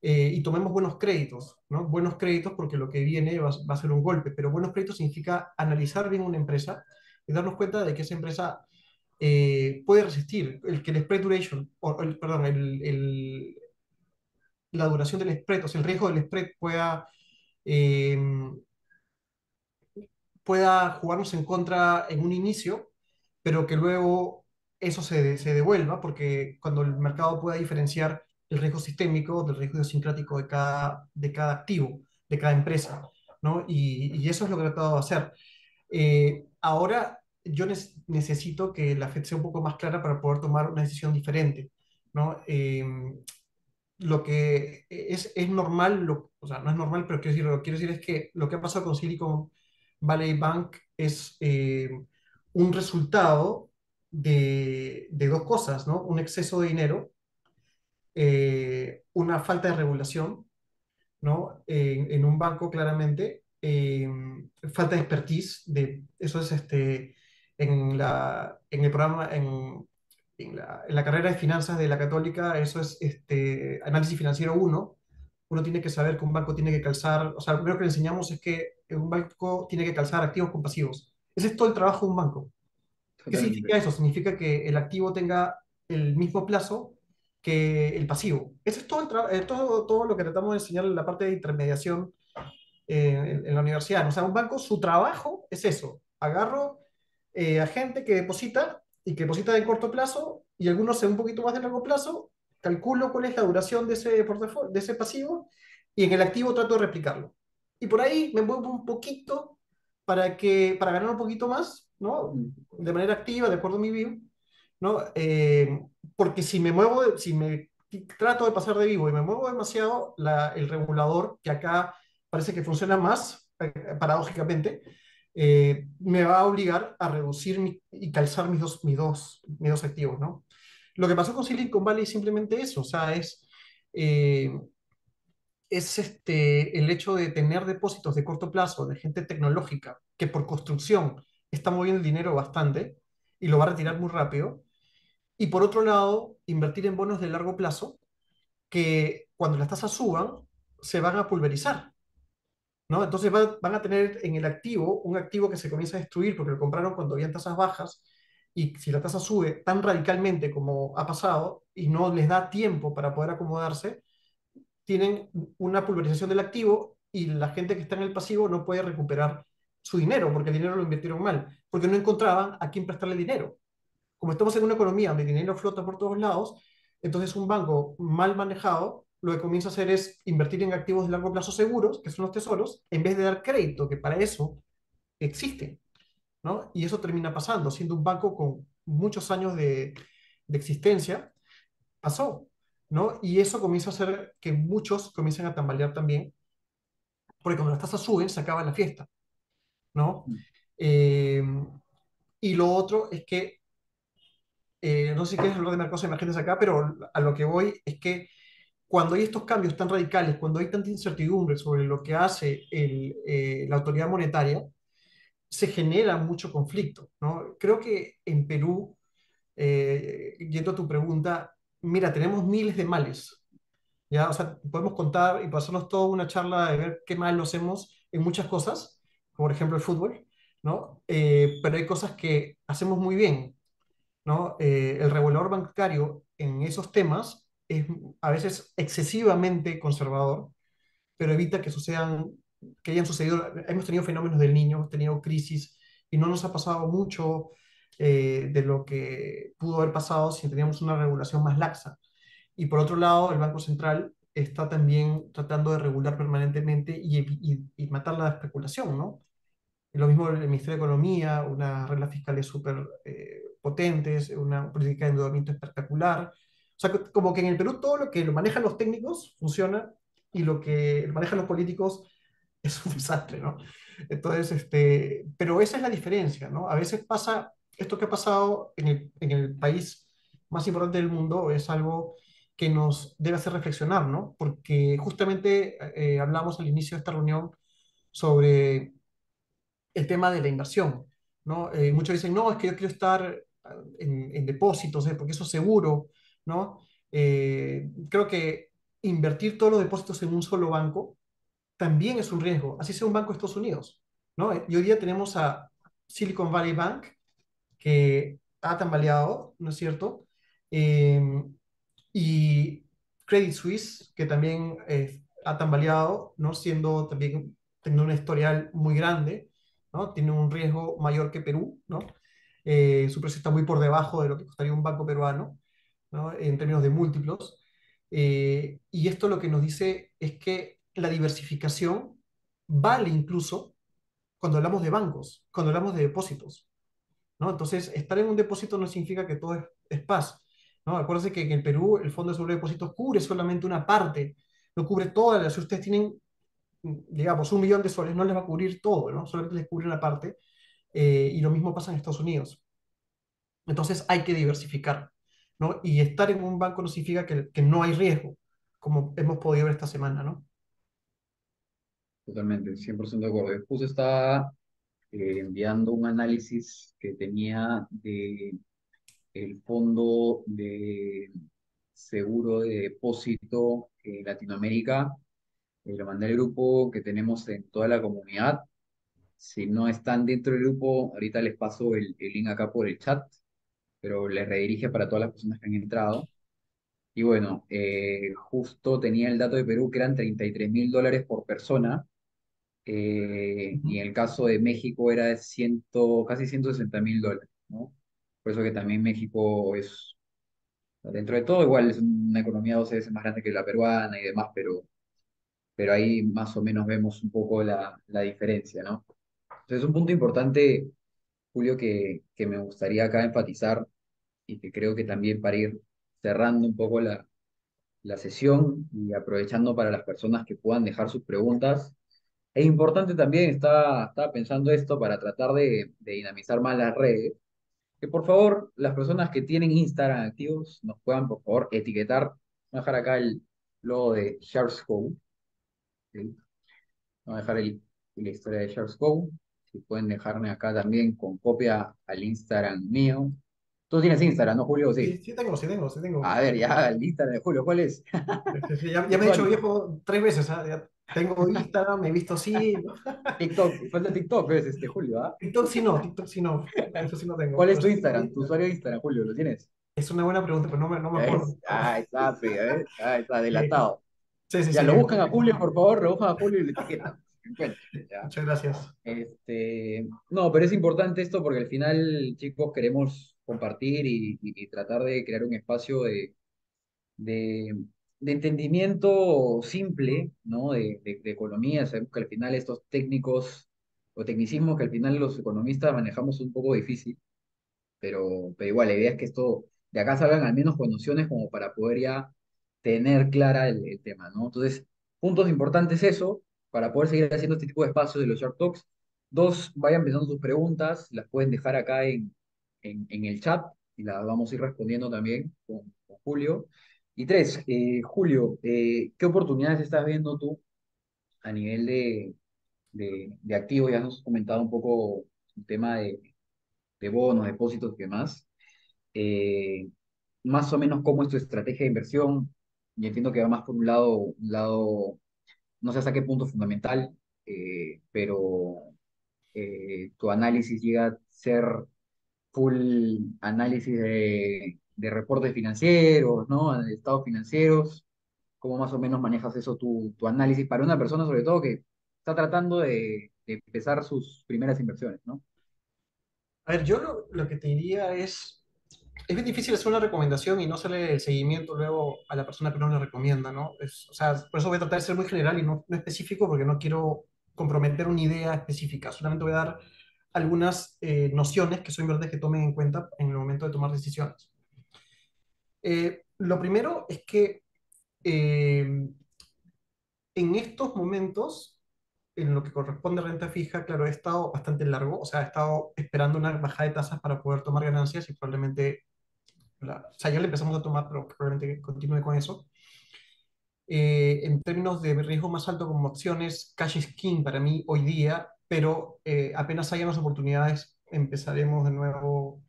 y tomemos buenos créditos, ¿no? Buenos créditos porque lo que viene va a ser un golpe, pero buenos créditos significa analizar bien una empresa y darnos cuenta de que esa empresa puede resistir, que el spread duration, perdón, la duración del spread, o sea, el riesgo del spread eh, pueda jugarnos en contra en un inicio, pero que luego eso se devuelva, porque cuando el mercado pueda diferenciar el riesgo sistémico del riesgo idiosincrático de cada activo, de cada empresa, ¿no? Y eso es lo que he tratado de hacer. Ahora yo necesito que la Fed sea un poco más clara para poder tomar una decisión diferente, ¿no? Lo que es normal, o sea, no es normal, pero lo que quiero decir es que lo que ha pasado con Silicon Valley Bank es un resultado de dos cosas, ¿no? Un exceso de dinero, una falta de regulación, ¿no? En un banco, claramente, falta de expertise, eso es en el programa, en la carrera de finanzas de la Católica, eso es análisis financiero uno. Uno tiene que saber que un banco tiene que calzar, o sea, lo primero que le enseñamos es que un banco tiene que calzar activos con pasivos. Ese es todo el trabajo de un banco. ¿Qué Totalmente. significa eso? Significa que el activo tenga el mismo plazo que el pasivo. Eso es todo lo que tratamos de enseñar en la parte de intermediación en la universidad. O sea, un banco, su trabajo es eso. Agarro a gente que deposita y que deposita de corto plazo y algunos en un poquito más de largo plazo, calculo cuál es la duración de ese portafolio, de ese pasivo y en el activo trato de replicarlo. Y por ahí me muevo un poquito para ganar un poquito más, ¿no? Mm. De manera activa, de acuerdo a mi view, ¿no? Porque si me trato de pasar de vivo y me muevo demasiado, el regulador, que acá parece que funciona más, paradójicamente, me va a obligar a reducir y calzar mis dos activos, ¿no? Lo que pasó con Silicon Valley es simplemente eso, o sea, eh, es el hecho de tener depósitos de corto plazo de gente tecnológica que por construcción está moviendo el dinero bastante y lo va a retirar muy rápido. Y por otro lado, invertir en bonos de largo plazo que cuando las tasas suban se van a pulverizar, ¿no? Entonces van a tener en el activo un activo que se comienza a destruir porque lo compraron cuando habían tasas bajas y si la tasa sube tan radicalmente como ha pasado y no les da tiempo para poder acomodarse, tienen una pulverización del activo y la gente que está en el pasivo no puede recuperar su dinero porque el dinero lo invirtieron mal, porque no encontraban a quién prestarle dinero. Como estamos en una economía donde el dinero flota por todos lados, entonces un banco mal manejado lo que comienza a hacer es invertir en activos de largo plazo seguros, que son los tesoros, en vez de dar crédito, que para eso existe, ¿no? Y eso termina pasando, siendo un banco con muchos años de existencia, pasó, ¿no? Y eso comienza a hacer que muchos comiencen a tambalear también, porque cuando las tasas suben, se acaba la fiesta, ¿no? Eh, y lo otro es que no sé si quieres hablar de mercados emergentes acá, pero a lo que voy es que cuando hay estos cambios tan radicales, cuando hay tanta incertidumbre sobre lo que hace la autoridad monetaria, se genera mucho conflicto, ¿no? Creo que en Perú yendo a tu pregunta, mira, tenemos miles de males, ¿ya? O sea, podemos contar y pasarnos toda una charla de ver qué mal lo hacemos en muchas cosas, por ejemplo el fútbol, ¿no? Pero hay cosas que hacemos muy bien, ¿no? El regulador bancario en esos temas es a veces excesivamente conservador, pero evita que sucedan, que hayan sucedido, hemos tenido fenómenos del niño, hemos tenido crisis y no nos ha pasado mucho de lo que pudo haber pasado si teníamos una regulación más laxa. Y por otro lado, el Banco Central está también tratando de regular permanentemente y matar la especulación, ¿no? Y lo mismo el Ministerio de Economía, unas reglas fiscales súper potentes, una política de endeudamiento espectacular. O sea, como que en el Perú todo lo que lo manejan los técnicos funciona y lo que lo manejan los políticos es un desastre, ¿no? Entonces, pero esa es la diferencia, ¿no? A veces pasa, esto que ha pasado en el país más importante del mundo es algo que nos debe hacer reflexionar, ¿no? Porque justamente hablamos al inicio de esta reunión sobre el tema de la inversión, ¿no? Muchos dicen, no, es que yo quiero estar en depósitos, porque eso es seguro, ¿no? Creo que invertir todos los depósitos en un solo banco también es un riesgo, así sea un banco de Estados Unidos, ¿no? Y hoy día tenemos a Silicon Valley Bank, que ha tambaleado, ¿no es cierto? Eh, y Credit Suisse, que también ha tambaleado, ¿no? Siendo también, teniendo un historial muy grande, ¿no? Tiene un riesgo mayor que Perú, ¿no? Su precio está muy por debajo de lo que costaría un banco peruano, ¿no? En términos de múltiplos. Y esto lo que nos dice es que la diversificación vale incluso cuando hablamos de bancos, cuando hablamos de depósitos, ¿no? Entonces, estar en un depósito no significa que todo es paz, ¿no? Acuérdense que en el Perú el Fondo de Seguro de Depósitos cubre solamente una parte, no cubre todas las. Si ustedes tienen, digamos, 1 millón de soles, no les va a cubrir todo, ¿no? Solamente les cubre una parte, y lo mismo pasa en Estados Unidos. Entonces, hay que diversificar, ¿no? Y estar en un banco no significa que no hay riesgo, como hemos podido ver esta semana, ¿no? Totalmente, 100% de acuerdo. Justo estaba enviando un análisis que tenía de el fondo de seguro de depósito en Latinoamérica. Lo mandé al grupo que tenemos en toda la comunidad. Si no están dentro del grupo, ahorita les paso el link acá por el chat, pero les redirige para todas las personas que han entrado. Y bueno, justo tenía el dato de Perú que eran $33.000 por persona, y Ujú. en el caso de México era de casi $160.000, ¿no? Por eso que también México es, dentro de todo, igual es una economía 12 veces más grande que la peruana y demás, pero ahí más o menos vemos un poco la diferencia, ¿no? Entonces, un punto importante, Julio, que me gustaría acá enfatizar y que creo que también para ir cerrando un poco la sesión y aprovechando para las personas que puedan dejar sus preguntas. Es importante también, estaba pensando esto para tratar de dinamizar más las redes, que por favor las personas que tienen Instagram activos nos puedan por favor etiquetar. Voy a dejar acá el logo de SharesCo, ¿sí? Voy a dejar la historia de SharesCo. Si pueden dejarme acá también con copia al Instagram mío. Tú tienes Instagram, ¿no, Julio? Sí, Sí. sí tengo, sí tengo, sí tengo. A ver, ya, el Instagram de Julio, ¿cuál es? Sí, sí, ya me he hecho ¿Cuál? viejo 3 veces, ¿ah? Ya tengo Instagram, me he visto así, ¿no? TikTok, falta TikTok, es Julio, ¿ah? TikTok sí no, eso sí no tengo, ¿Cuál es pero tu sí tengo Instagram? Tu Instagram. usuario de Instagram, Julio, ¿lo tienes? Es una buena pregunta, pero no me acuerdo. Está, pe, ahí está, Sí, delatado. sí, sí, Ya, sí, lo buscan a Julio, por favor, lo buscan a Julio y lo etiquetan. Que encuentren, ya. muchas gracias. No, pero es importante esto porque al final, chicos, queremos compartir y tratar de crear un espacio de, de entendimiento simple, ¿no? De economía. Sabemos que al final estos técnicos o tecnicismos que al final los economistas manejamos un poco difícil, pero igual la idea es que esto de acá salgan al menos con nociones como para poder ya tener clara el tema, ¿no? Entonces, puntos importantes eso, para poder seguir haciendo este tipo de espacios de los Shark Talks. Dos, vayan pensando sus preguntas, las pueden dejar acá en el chat y las vamos a ir respondiendo también con Julio. Y tres, Julio, ¿qué oportunidades estás viendo tú a nivel de activos? Ya nos has comentado un poco el tema de bonos, depósitos y demás. eh, más o menos cómo es tu estrategia de inversión. Y entiendo que va más por un lado, no sé hasta qué punto fundamental, pero tu análisis llega a ser full análisis de reportes financieros, ¿no? De estados financieros. ¿Cómo más o menos manejas eso, tu análisis para una persona, sobre todo, que está tratando de empezar sus primeras inversiones, ¿no? A ver, yo lo que te diría es bien difícil hacer una recomendación y no hacerle el seguimiento luego a la persona que uno le recomienda, ¿no? O sea, por eso voy a tratar de ser muy general y no específico porque no quiero comprometer una idea específica. Solamente voy a dar algunas nociones que son importantes que tomen en cuenta en el momento de tomar decisiones. Lo primero es que eh, en estos momentos, en lo que corresponde a renta fija, claro, he estado bastante largo, o sea, he estado esperando una bajada de tasas para poder tomar ganancias y probablemente o sea, ya le empezamos a tomar, pero probablemente continúe con eso. En términos de riesgo más alto como acciones, cash is king para mí hoy día, pero apenas hayan las oportunidades, empezaremos de nuevo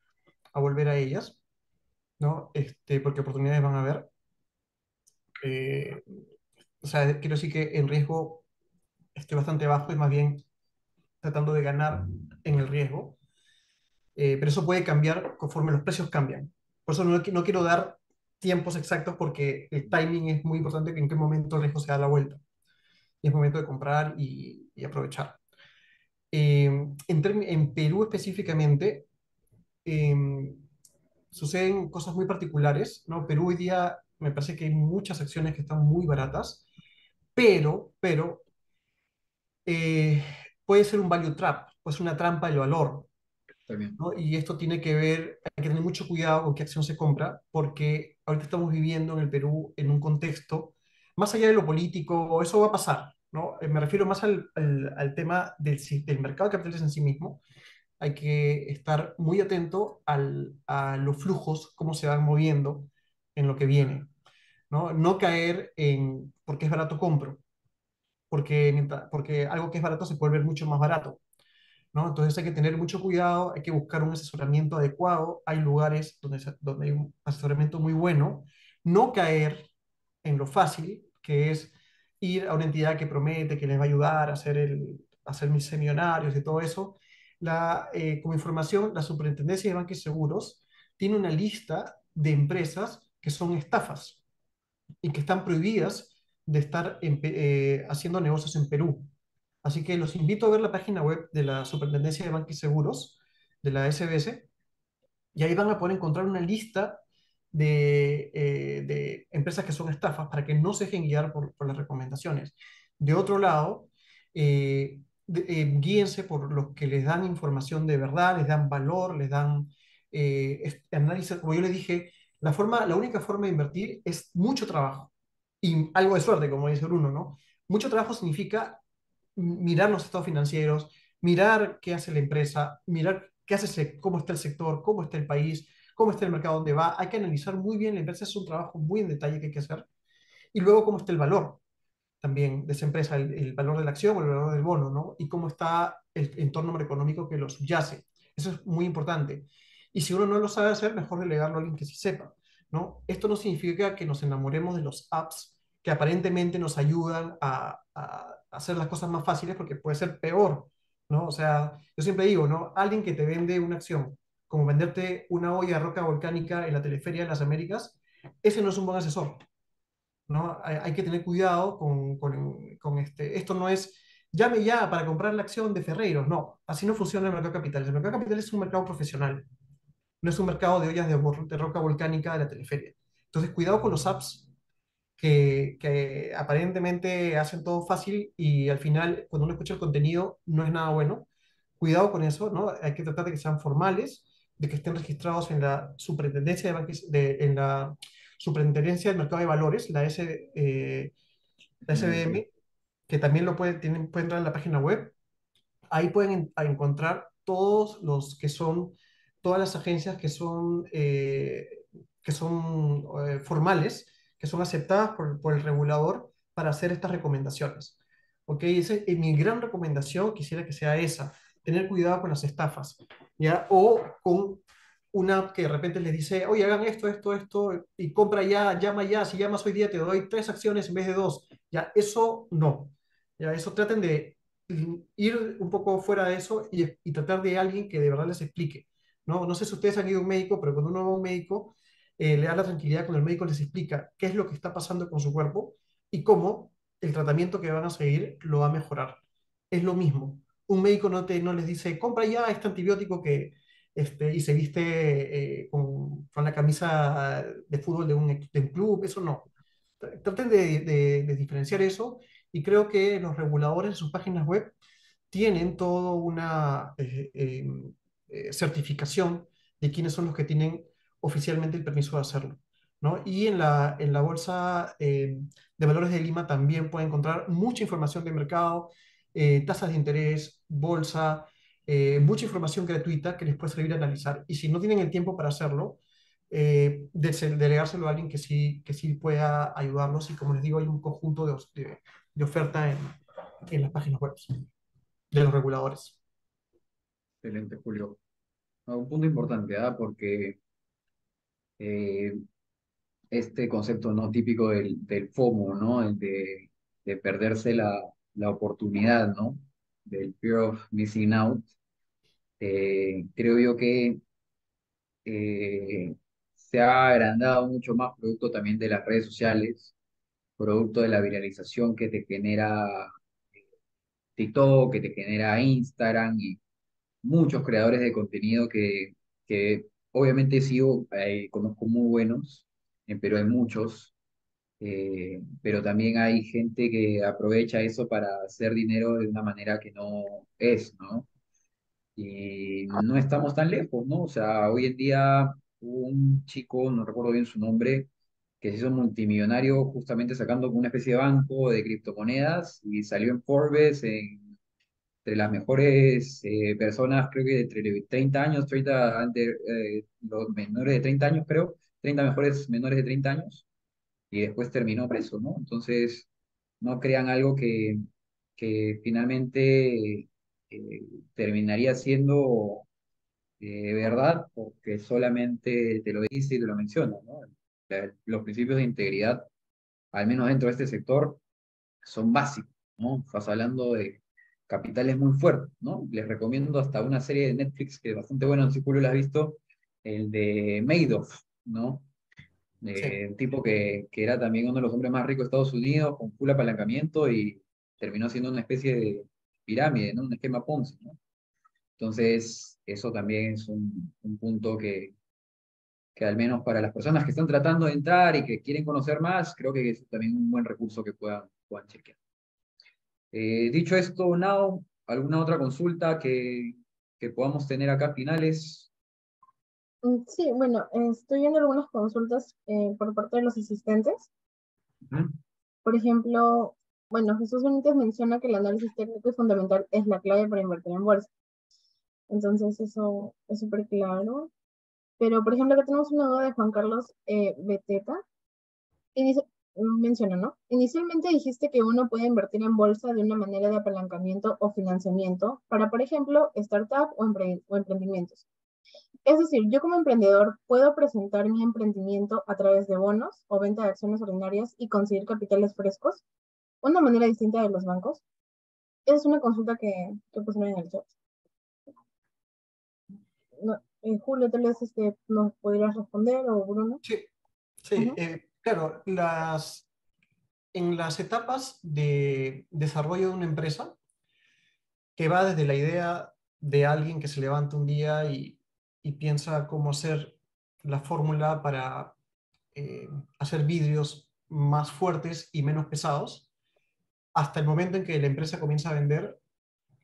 a volver a ellas, ¿no? Porque oportunidades van a haber. Eh, o sea, quiero decir que en riesgo estoy bastante bajo y más bien tratando de ganar en el riesgo. Pero eso puede cambiar conforme los precios cambian. Por eso no quiero dar tiempos exactos porque el timing es muy importante en qué momento el riesgo se da la vuelta. Y es momento de comprar y aprovechar. En Perú específicamente, eh, suceden cosas muy particulares, ¿no? Perú hoy día me parece que hay muchas acciones que están muy baratas, pero eh, puede ser un value trap, puede ser una trampa del valor. También. ¿No? Y esto tiene que ver, hay que tener mucho cuidado con qué acción se compra, porque ahorita estamos viviendo en el Perú en un contexto, más allá de lo político, eso va a pasar, ¿no? Me refiero más al tema del mercado de capitales en sí mismo. Hay que estar muy atento a los flujos, cómo se van moviendo en lo que viene, ¿no? No caer en, porque es barato compro, porque algo que es barato se puede ver mucho más barato. ¿No? Entonces hay que tener mucho cuidado, hay que buscar un asesoramiento adecuado. Hay lugares donde hay un asesoramiento muy bueno. No caer en lo fácil, que es ir a una entidad que promete que les va a ayudar a hacer mis semillonarios y todo eso. Como información, la Superintendencia de Bancos y Seguros tiene una lista de empresas que son estafas y que están prohibidas de estar haciendo negocios en Perú. Así que los invito a ver la página web de la Superintendencia de Bancos y Seguros, de la SBS, y ahí van a poder encontrar una lista de empresas que son estafas para que no se dejen guiar por las recomendaciones. De otro lado, guíense por los que les dan información de verdad, les dan valor, les dan análisis. Como yo les dije, la única forma de invertir es mucho trabajo y algo de suerte, como dice Bruno, ¿no? Mucho trabajo significa mirar los estados financieros, mirar qué hace la empresa, mirar qué hace, cómo está el sector, cómo está el país, cómo está el mercado, dónde va. Hay que analizar muy bien la empresa, es un trabajo muy en detalle que hay que hacer. Y luego cómo está el valor también de esa empresa, el valor de la acción o el valor del bono, ¿no? Y cómo está el entorno económico que lo subyace. Eso es muy importante. Y si uno no lo sabe hacer, mejor delegarlo a alguien que sí sepa, ¿no? Esto no significa que nos enamoremos de los apps que aparentemente nos ayudan a hacer las cosas más fáciles, porque puede ser peor, ¿no? O sea, yo siempre digo, ¿no? Alguien que te vende una acción, como venderte una olla de roca volcánica en la Teleferia de las Américas, ese no es un buen asesor, ¿no? Hay que tener cuidado esto no es, llame ya para comprar la acción de Ferreiros, no, así no funciona el mercado de capitales. El mercado de capitales es un mercado profesional, no es un mercado de ollas de roca volcánica de la Teleferia. Entonces, cuidado con los apps que aparentemente hacen todo fácil y al final, cuando uno escucha el contenido, no es nada bueno. Cuidado con eso, ¿no? Hay que tratar de que sean formales, de que estén registrados en la Superintendencia en la Superintendencia del Mercado de Valores, la Ok. SBM, que también pueden entrar en la página web. Ahí pueden encontrar todas las agencias que son formales, que son aceptadas por el regulador para hacer estas recomendaciones. ¿Ok? Esa es mi gran recomendación, quisiera que sea esa, tener cuidado con las estafas, ¿ya? O con una app que de repente les dice, oye, hagan esto, esto, esto, y compra ya, llama ya, si llamas hoy día te doy 3 acciones en vez de 2. Ya, eso no. Ya, eso traten de ir un poco fuera de eso y tratar de alguien que de verdad les explique. No, no sé si ustedes han ido a un médico, pero cuando uno va a un médico, le da la tranquilidad cuando el médico les explica qué es lo que está pasando con su cuerpo y cómo el tratamiento que van a seguir lo va a mejorar. Es lo mismo. Un médico no les dice, compra ya este antibiótico y se viste con la camisa de fútbol de un club, eso no. Traten de diferenciar eso y creo que los reguladores en sus páginas web tienen toda una certificación de quiénes son los que tienen oficialmente el permiso de hacerlo, ¿no? Y en la Bolsa de Valores de Lima también pueden encontrar mucha información de mercado, tasas de interés, bolsa, mucha información gratuita que les puede servir a analizar. Y si no tienen el tiempo para hacerlo, delegárselo a alguien que sí pueda ayudarlos. Y como les digo, hay un conjunto de oferta en las páginas web de los reguladores. Excelente, Julio. No, un punto importante, ¿ah? Porque eh, este concepto no típico del FOMO, ¿no? El de perderse la oportunidad, ¿no? Del fear of missing out. Creo yo que se ha agrandado mucho más producto también de las redes sociales, producto de la viralización que te genera TikTok, que te genera Instagram y muchos creadores de contenido que obviamente sigo, conozco muy buenos, pero hay muchos, pero también hay gente que aprovecha eso para hacer dinero de una manera que no es, ¿no? Y no estamos tan lejos, ¿no? O sea, hoy en día hubo un chico, no recuerdo bien su nombre, que se hizo multimillonario justamente sacando una especie de banco de criptomonedas y salió en Forbes entre las mejores personas, creo que entre 30 años, los menores de 30 años, creo, 30 mejores menores de 30 años, y después terminó preso, ¿no? Entonces, no crean algo que finalmente terminaría siendo verdad porque solamente te lo dice y te lo menciona, ¿no? Los principios de integridad, al menos dentro de este sector, son básicos, ¿no? Estás hablando de capitales muy fuertes, ¿no? Les recomiendo hasta una serie de Netflix que es bastante buena, no sé si Julio la has visto, el de Madoff, ¿no? Sí, Un tipo que era también uno de los hombres más ricos de Estados Unidos, con full apalancamiento y terminó siendo una especie de pirámide, ¿no? Un esquema Ponzi, ¿no? Entonces, eso también es un punto que al menos para las personas que están tratando de entrar y que quieren conocer más, creo que es también un buen recurso que puedan chequear. Dicho esto, Nao, ¿alguna otra consulta que podamos tener acá a finales? Sí, bueno, estoy viendo algunas consultas por parte de los asistentes. Ujú. Por ejemplo, bueno, Jesús Benítez menciona que el análisis técnico y fundamental es la clave para invertir en bolsa. Entonces, eso es súper claro. Pero, por ejemplo, acá tenemos una duda de Juan Carlos Beteta. Menciona, ¿no? Inicialmente dijiste que uno puede invertir en bolsa de una manera de apalancamiento o financiamiento para, por ejemplo, startup o emprendimientos. Es decir, yo como emprendedor puedo presentar mi emprendimiento a través de bonos o venta de acciones ordinarias y conseguir capitales frescos, una manera distinta de los bancos. Esa es una consulta que pusieron en el chat. No, Julio, tal vez nos podrías responder o Bruno. sí, sí. Ujú. Claro, en las etapas de desarrollo de una empresa, que va desde la idea de alguien que se levanta un día y piensa cómo hacer la fórmula para eh, hacer vidrios más fuertes y menos pesados, hasta el momento en que la empresa comienza a vender,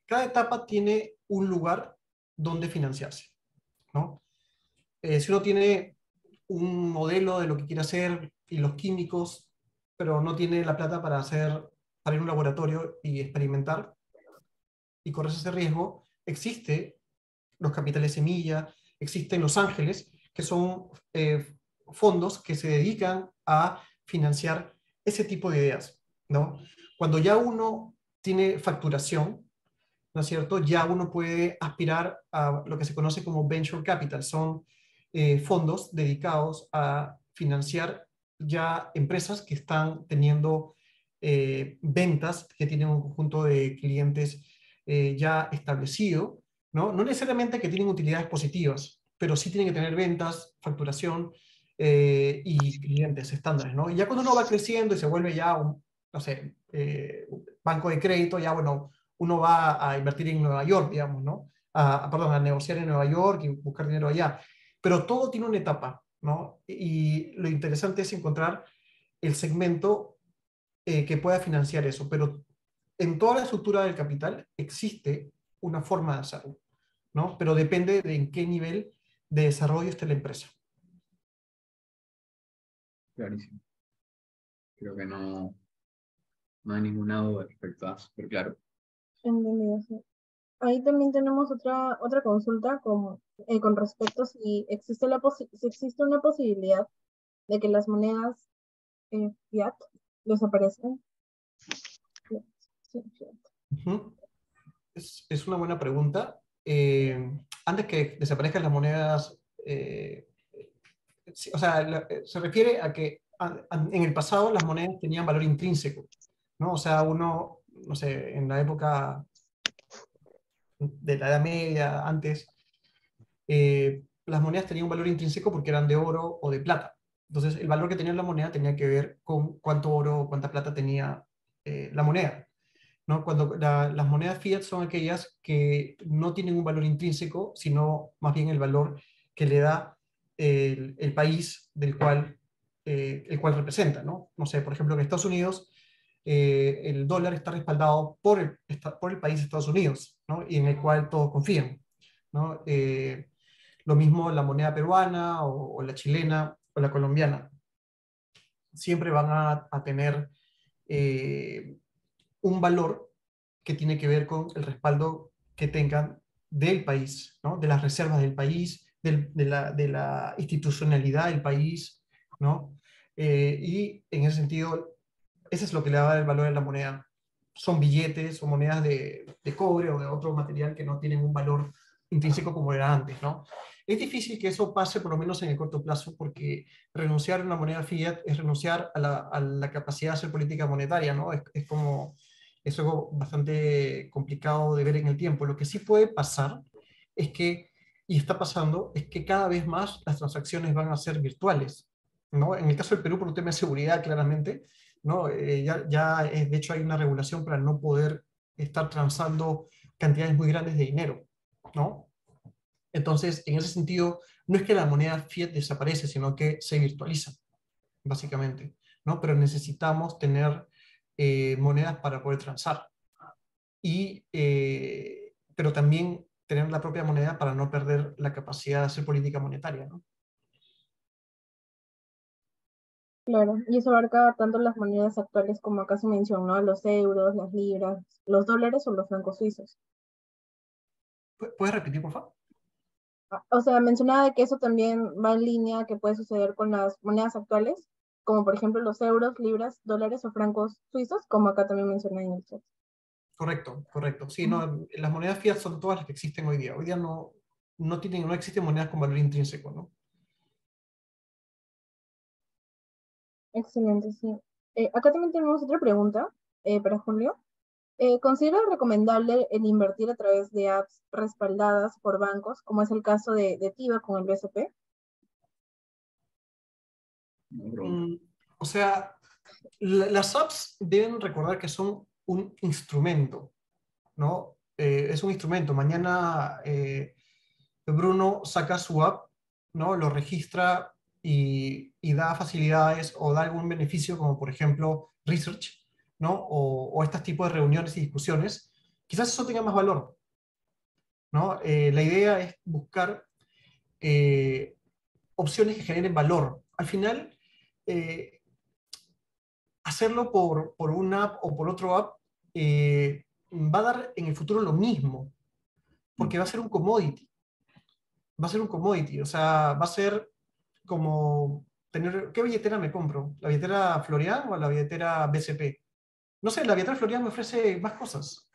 cada etapa tiene un lugar donde financiarse, ¿no? Si uno tiene un modelo de lo que quiere hacer y los químicos, pero no tiene la plata para ir a un laboratorio y experimentar y correr ese riesgo, existe los capitales semilla, existen los ángeles, que son fondos que se dedican a financiar ese tipo de ideas, ¿no? Cuando ya uno tiene facturación, ¿no es cierto? Ya uno puede aspirar a lo que se conoce como venture capital. Son fondos dedicados a financiar ya empresas que están teniendo ventas, que tienen un conjunto de clientes ya establecido, ¿no? No necesariamente que tienen utilidades positivas, pero sí tienen que tener ventas, facturación y clientes estándares, ¿no? Y ya cuando uno va creciendo y se vuelve ya un, no sé, banco de crédito, ya bueno, uno va a invertir en Nueva York, digamos, ¿no? Perdón, a negociar en Nueva York y buscar dinero allá. Pero todo tiene una etapa, ¿no? Y lo interesante es encontrar el segmento que pueda financiar eso, pero en toda la estructura del capital existe una forma de hacerlo, ¿no? Pero depende de en qué nivel de desarrollo esté la empresa. Clarísimo. Creo que no hay ninguna duda respecto a eso, pero claro. Entendido, sí. Ahí también tenemos otra consulta con respecto si existe si existe una posibilidad de que las monedas fiat desaparezcan. Sí, fiat. Ujú. Es una buena pregunta. Antes que desaparezcan las monedas, sí, o sea, se refiere a que en el pasado las monedas tenían valor intrínseco, ¿no? O sea, uno, no sé, en la época de la Edad Media, antes, las monedas tenían un valor intrínseco porque eran de oro o de plata. Entonces, el valor que tenía la moneda tenía que ver con cuánto oro o cuánta plata tenía la moneda, ¿no? Cuando las monedas fiat son aquellas que no tienen un valor intrínseco, sino más bien el valor que le da el país el cual representa, ¿no? No sé, por ejemplo, en Estados Unidos el dólar está respaldado por el país de Estados Unidos, ¿no? Y en el cual todos confían, ¿no? Lo mismo la moneda peruana o la chilena o la colombiana. Siempre van a tener eh, un valor que tiene que ver con el respaldo que tengan del país, ¿no? De las reservas del país, de la institucionalidad del país, ¿no? Y en ese sentido, ese es lo que le da el valor a la moneda. Son billetes o monedas de cobre o de otro material que no tienen un valor intrínseco como era antes, ¿no? Es difícil que eso pase por lo menos en el corto plazo porque renunciar a una moneda fiat es renunciar a la capacidad de hacer política monetaria, ¿no? Es como, es algo bastante complicado de ver en el tiempo. Lo que sí puede pasar es que, y está pasando, es que cada vez más las transacciones van a ser virtuales, ¿no? En el caso del Perú, por un tema de seguridad, claramente, ¿no? De hecho, hay una regulación para no poder estar transando cantidades muy grandes de dinero, ¿no? Entonces, en ese sentido, no es que la moneda fiat desaparece, sino que se virtualiza, básicamente, ¿no? Pero necesitamos tener monedas para poder transar. Pero también tener la propia moneda para no perder la capacidad de hacer política monetaria, ¿no? Claro, y eso abarca tanto las monedas actuales como acá se mencionó, los euros, las libras, los dólares o los francos suizos. ¿Puedes repetir, por favor? O sea, mencionaba de que eso también va en línea que puede suceder con las monedas actuales, como por ejemplo los euros, libras, dólares o francos suizos, como acá también mencioné en el chat. Correcto, correcto. Sí, Ujú. no, las monedas fiat son todas las que existen hoy día. Hoy día no existen monedas con valor intrínseco, ¿no? Excelente, sí. Acá también tenemos otra pregunta para Julio. ¿Considera recomendable el invertir a través de apps respaldadas por bancos, como es el caso de TIBA con el BCP? No, bro. Mm, o sea, las apps deben recordar que son un instrumento, ¿no? Es un instrumento. Mañana Bruno saca su app, ¿no? Lo registra y da facilidades o da algún beneficio, como por ejemplo research, ¿no? O estos tipos de reuniones y discusiones. Quizás eso tenga más valor, ¿no? La idea es buscar eh, opciones que generen valor. Al final, eh, hacerlo por una app o por otro app va a dar en el futuro lo mismo, porque va a ser un commodity. Va a ser un commodity, o sea, va a ser como tener, ¿qué billetera me compro? ¿La billetera Florian o la billetera BCP? No sé, la billetera Florian me ofrece más cosas,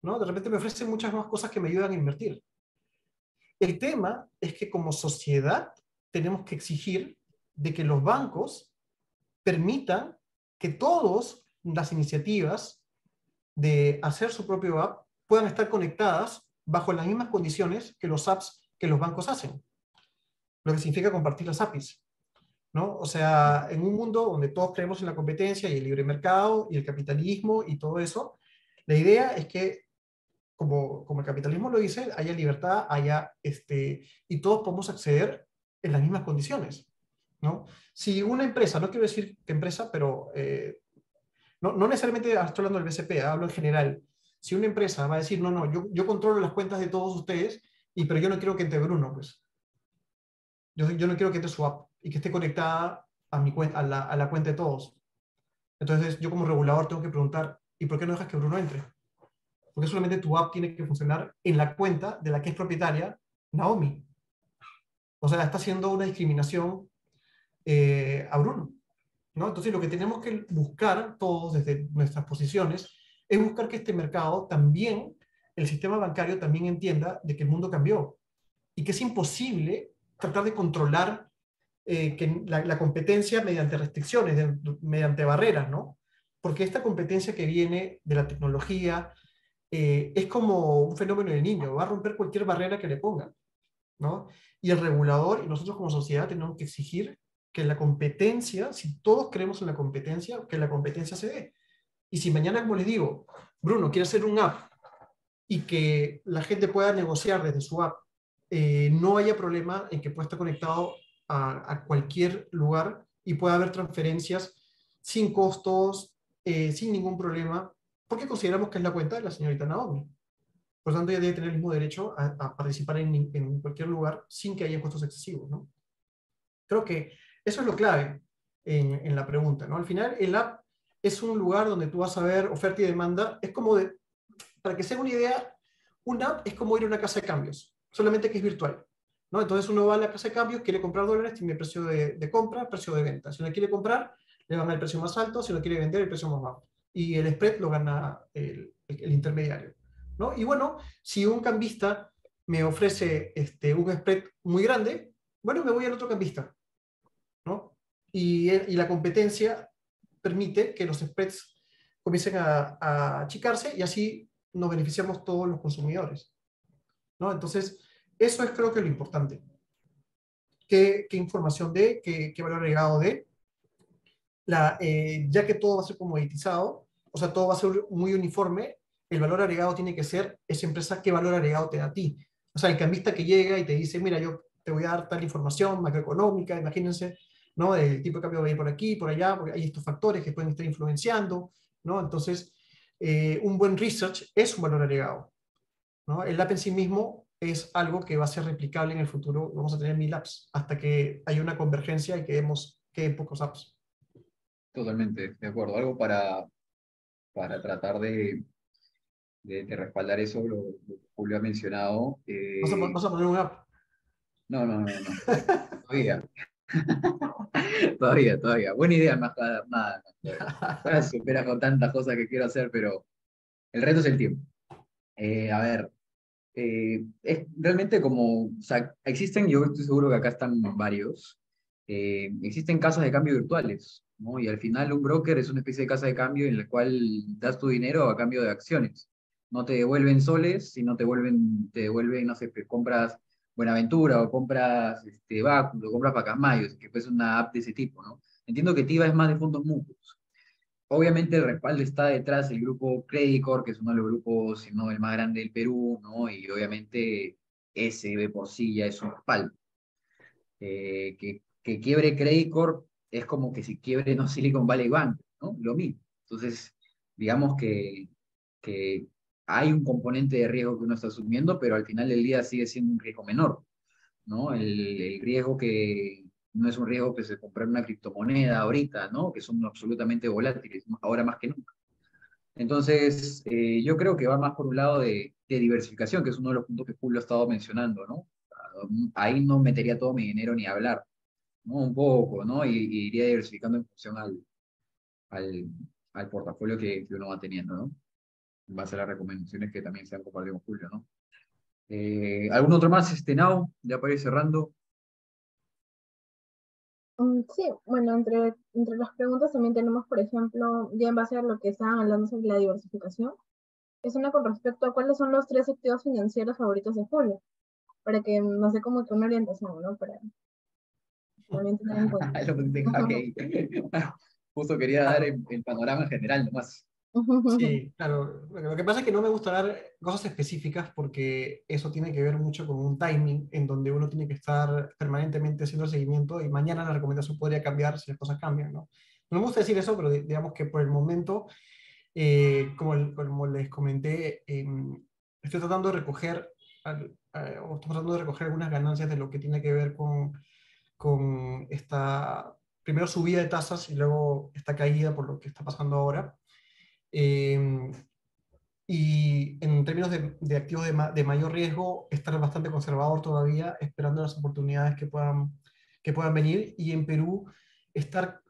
¿no? De repente me ofrece muchas más cosas que me ayudan a invertir. El tema es que como sociedad tenemos que exigir de que los bancos permitan que todas las iniciativas de hacer su propio app puedan estar conectadas bajo las mismas condiciones que los apps que los bancos hacen, lo que significa compartir las APIs, ¿no? O sea, en un mundo donde todos creemos en la competencia y el libre mercado y el capitalismo y todo eso, la idea es que, como el capitalismo lo dice, haya libertad, y todos podemos acceder en las mismas condiciones, ¿no? Si una empresa, no quiero decir qué empresa, pero no necesariamente estoy hablando del BCP, hablo en general. Si una empresa va a decir, no, no, yo controlo las cuentas de todos ustedes, pero yo no quiero que entre Bruno, pues. Yo no quiero que entre su app y que esté conectada a mi cuenta, a la cuenta de todos. Entonces, yo como regulador tengo que preguntar, ¿y por qué no dejas que Bruno entre? Porque solamente tu app tiene que funcionar en la cuenta de la que es propietaria Naomi. O sea, está haciendo una discriminación a Bruno, ¿no? Entonces, lo que tenemos que buscar todos desde nuestras posiciones es buscar que este mercado también, el sistema bancario también entienda de que el mundo cambió y que es imposible tratar de controlar que la competencia mediante restricciones, mediante barreras, ¿no? Porque esta competencia que viene de la tecnología es como un fenómeno de niño, va a romper cualquier barrera que le pongan, ¿no? Y el regulador y nosotros como sociedad tenemos que exigir que la competencia, si todos creemos en la competencia, que la competencia se dé. Y si mañana, como les digo, Bruno quiere hacer un app y que la gente pueda negociar desde su app, no haya problema en que pueda estar conectado a cualquier lugar y pueda haber transferencias sin costos, sin ningún problema, porque consideramos que es la cuenta de la señorita Naomi. Por lo tanto, ella debe tener el mismo derecho a participar en cualquier lugar sin que haya costos excesivos, ¿no? Creo que eso es lo clave en la pregunta, ¿no? Al final, el app es un lugar donde tú vas a ver oferta y demanda. Es como para que se haga una idea, una app es como ir a una casa de cambios, solamente que es virtual, ¿no? Entonces uno va a la casa de cambios, quiere comprar dólares, tiene precio de compra, precio de venta. Si uno quiere comprar, le van a dar el precio más alto, si uno quiere vender, el precio más bajo. Y el spread lo gana el intermediario, ¿no? Y bueno, si un cambista me ofrece un spread muy grande, bueno, me voy al otro cambista, ¿no? Y la competencia permite que los spreads comiencen a achicarse y así nos beneficiamos todos los consumidores, ¿no? Entonces, eso es creo que lo importante. ¿Qué información de, qué valor agregado de? Ya que todo va a ser comoditizado, o sea, todo va a ser muy uniforme, el valor agregado tiene que ser esa empresa, qué valor agregado te da a ti. O sea, el cambista que llega y te dice, mira, yo te voy a dar tal información macroeconómica, imagínense, ¿no? El tipo de cambio va a ir por aquí, por allá, porque hay estos factores que pueden estar influenciando, ¿no? Entonces, un buen research es un valor agregado, ¿no? El app en sí mismo es algo que va a ser replicable en el futuro, vamos a tener 1000 apps, hasta que haya una convergencia y queden pocos apps. Totalmente, de acuerdo. Algo para tratar de respaldar eso, lo que Julio ha mencionado. Vas a poner un app. No, no, no, no. Todavía, todavía. Buena idea, más nada. Ahora se supera con tantas cosas que quiero hacer, pero el reto es el tiempo. A ver, es realmente como, o sea, existen, yo estoy seguro que acá están varios, existen casas de cambio virtuales, ¿no? Y al final un broker es una especie de casa de cambio en la cual das tu dinero a cambio de acciones. No te devuelven soles, sino te devuelven, no sé, pues, compras Buenaventura o compras Bacus o compras Pacasmayos, que es una app de ese tipo, ¿no? Entiendo que TIVA es más de fondos mutuos. Obviamente el respaldo está detrás del grupo Credit Corp, que es uno de los grupos, si no el más grande del Perú, ¿no? Y obviamente ese de por sí ya es un respaldo. Que quiebre Credit Corp es como que si quiebre no Silicon Valley Bank, ¿no? Lo mismo. Entonces, digamos que hay un componente de riesgo que uno está asumiendo, pero al final del día sigue siendo un riesgo menor, ¿no? El riesgo que no es un riesgo que se comprar una criptomoneda ahorita, ¿no? Que son absolutamente volátiles, ahora más que nunca. Entonces, yo creo que va más por un lado de diversificación, que es uno de los puntos que Julio ha estado mencionando, ¿no? Ahí no metería todo mi dinero ni hablar, ¿no? Un poco, ¿no? Y iría diversificando en función al, al portafolio que uno va teniendo, ¿no? En base a las recomendaciones que también se han compartido con Julio, ¿no? ¿Algún otro más, Now? Ya para ir cerrando. Sí, bueno, entre las preguntas también tenemos, por ejemplo, ya en base a lo que estaban hablando sobre la diversificación, es una con respecto a cuáles son los tres activos financieros favoritos de Julio, para que nos dé como que una orientación, ¿no? Para también tener en cuenta. Lo pusiste, ok. Justo quería dar Claro. el panorama general nomás. Sí, claro. Lo que pasa es que no me gusta dar cosas específicas porque eso tiene que ver mucho con un timing en donde uno tiene que estar permanentemente haciendo el seguimiento y mañana la recomendación podría cambiar si las cosas cambian, ¿no? No me gusta decir eso, pero digamos que por el momento, como les comenté, estoy tratando de recoger, o estoy tratando de recoger algunas ganancias de lo que tiene que ver con esta, primero subida de tasas y luego esta caída por lo que está pasando ahora. Eh, y en términos de activos de mayor riesgo, estar bastante conservador todavía, esperando las oportunidades que puedan venir. Y en Perú, estar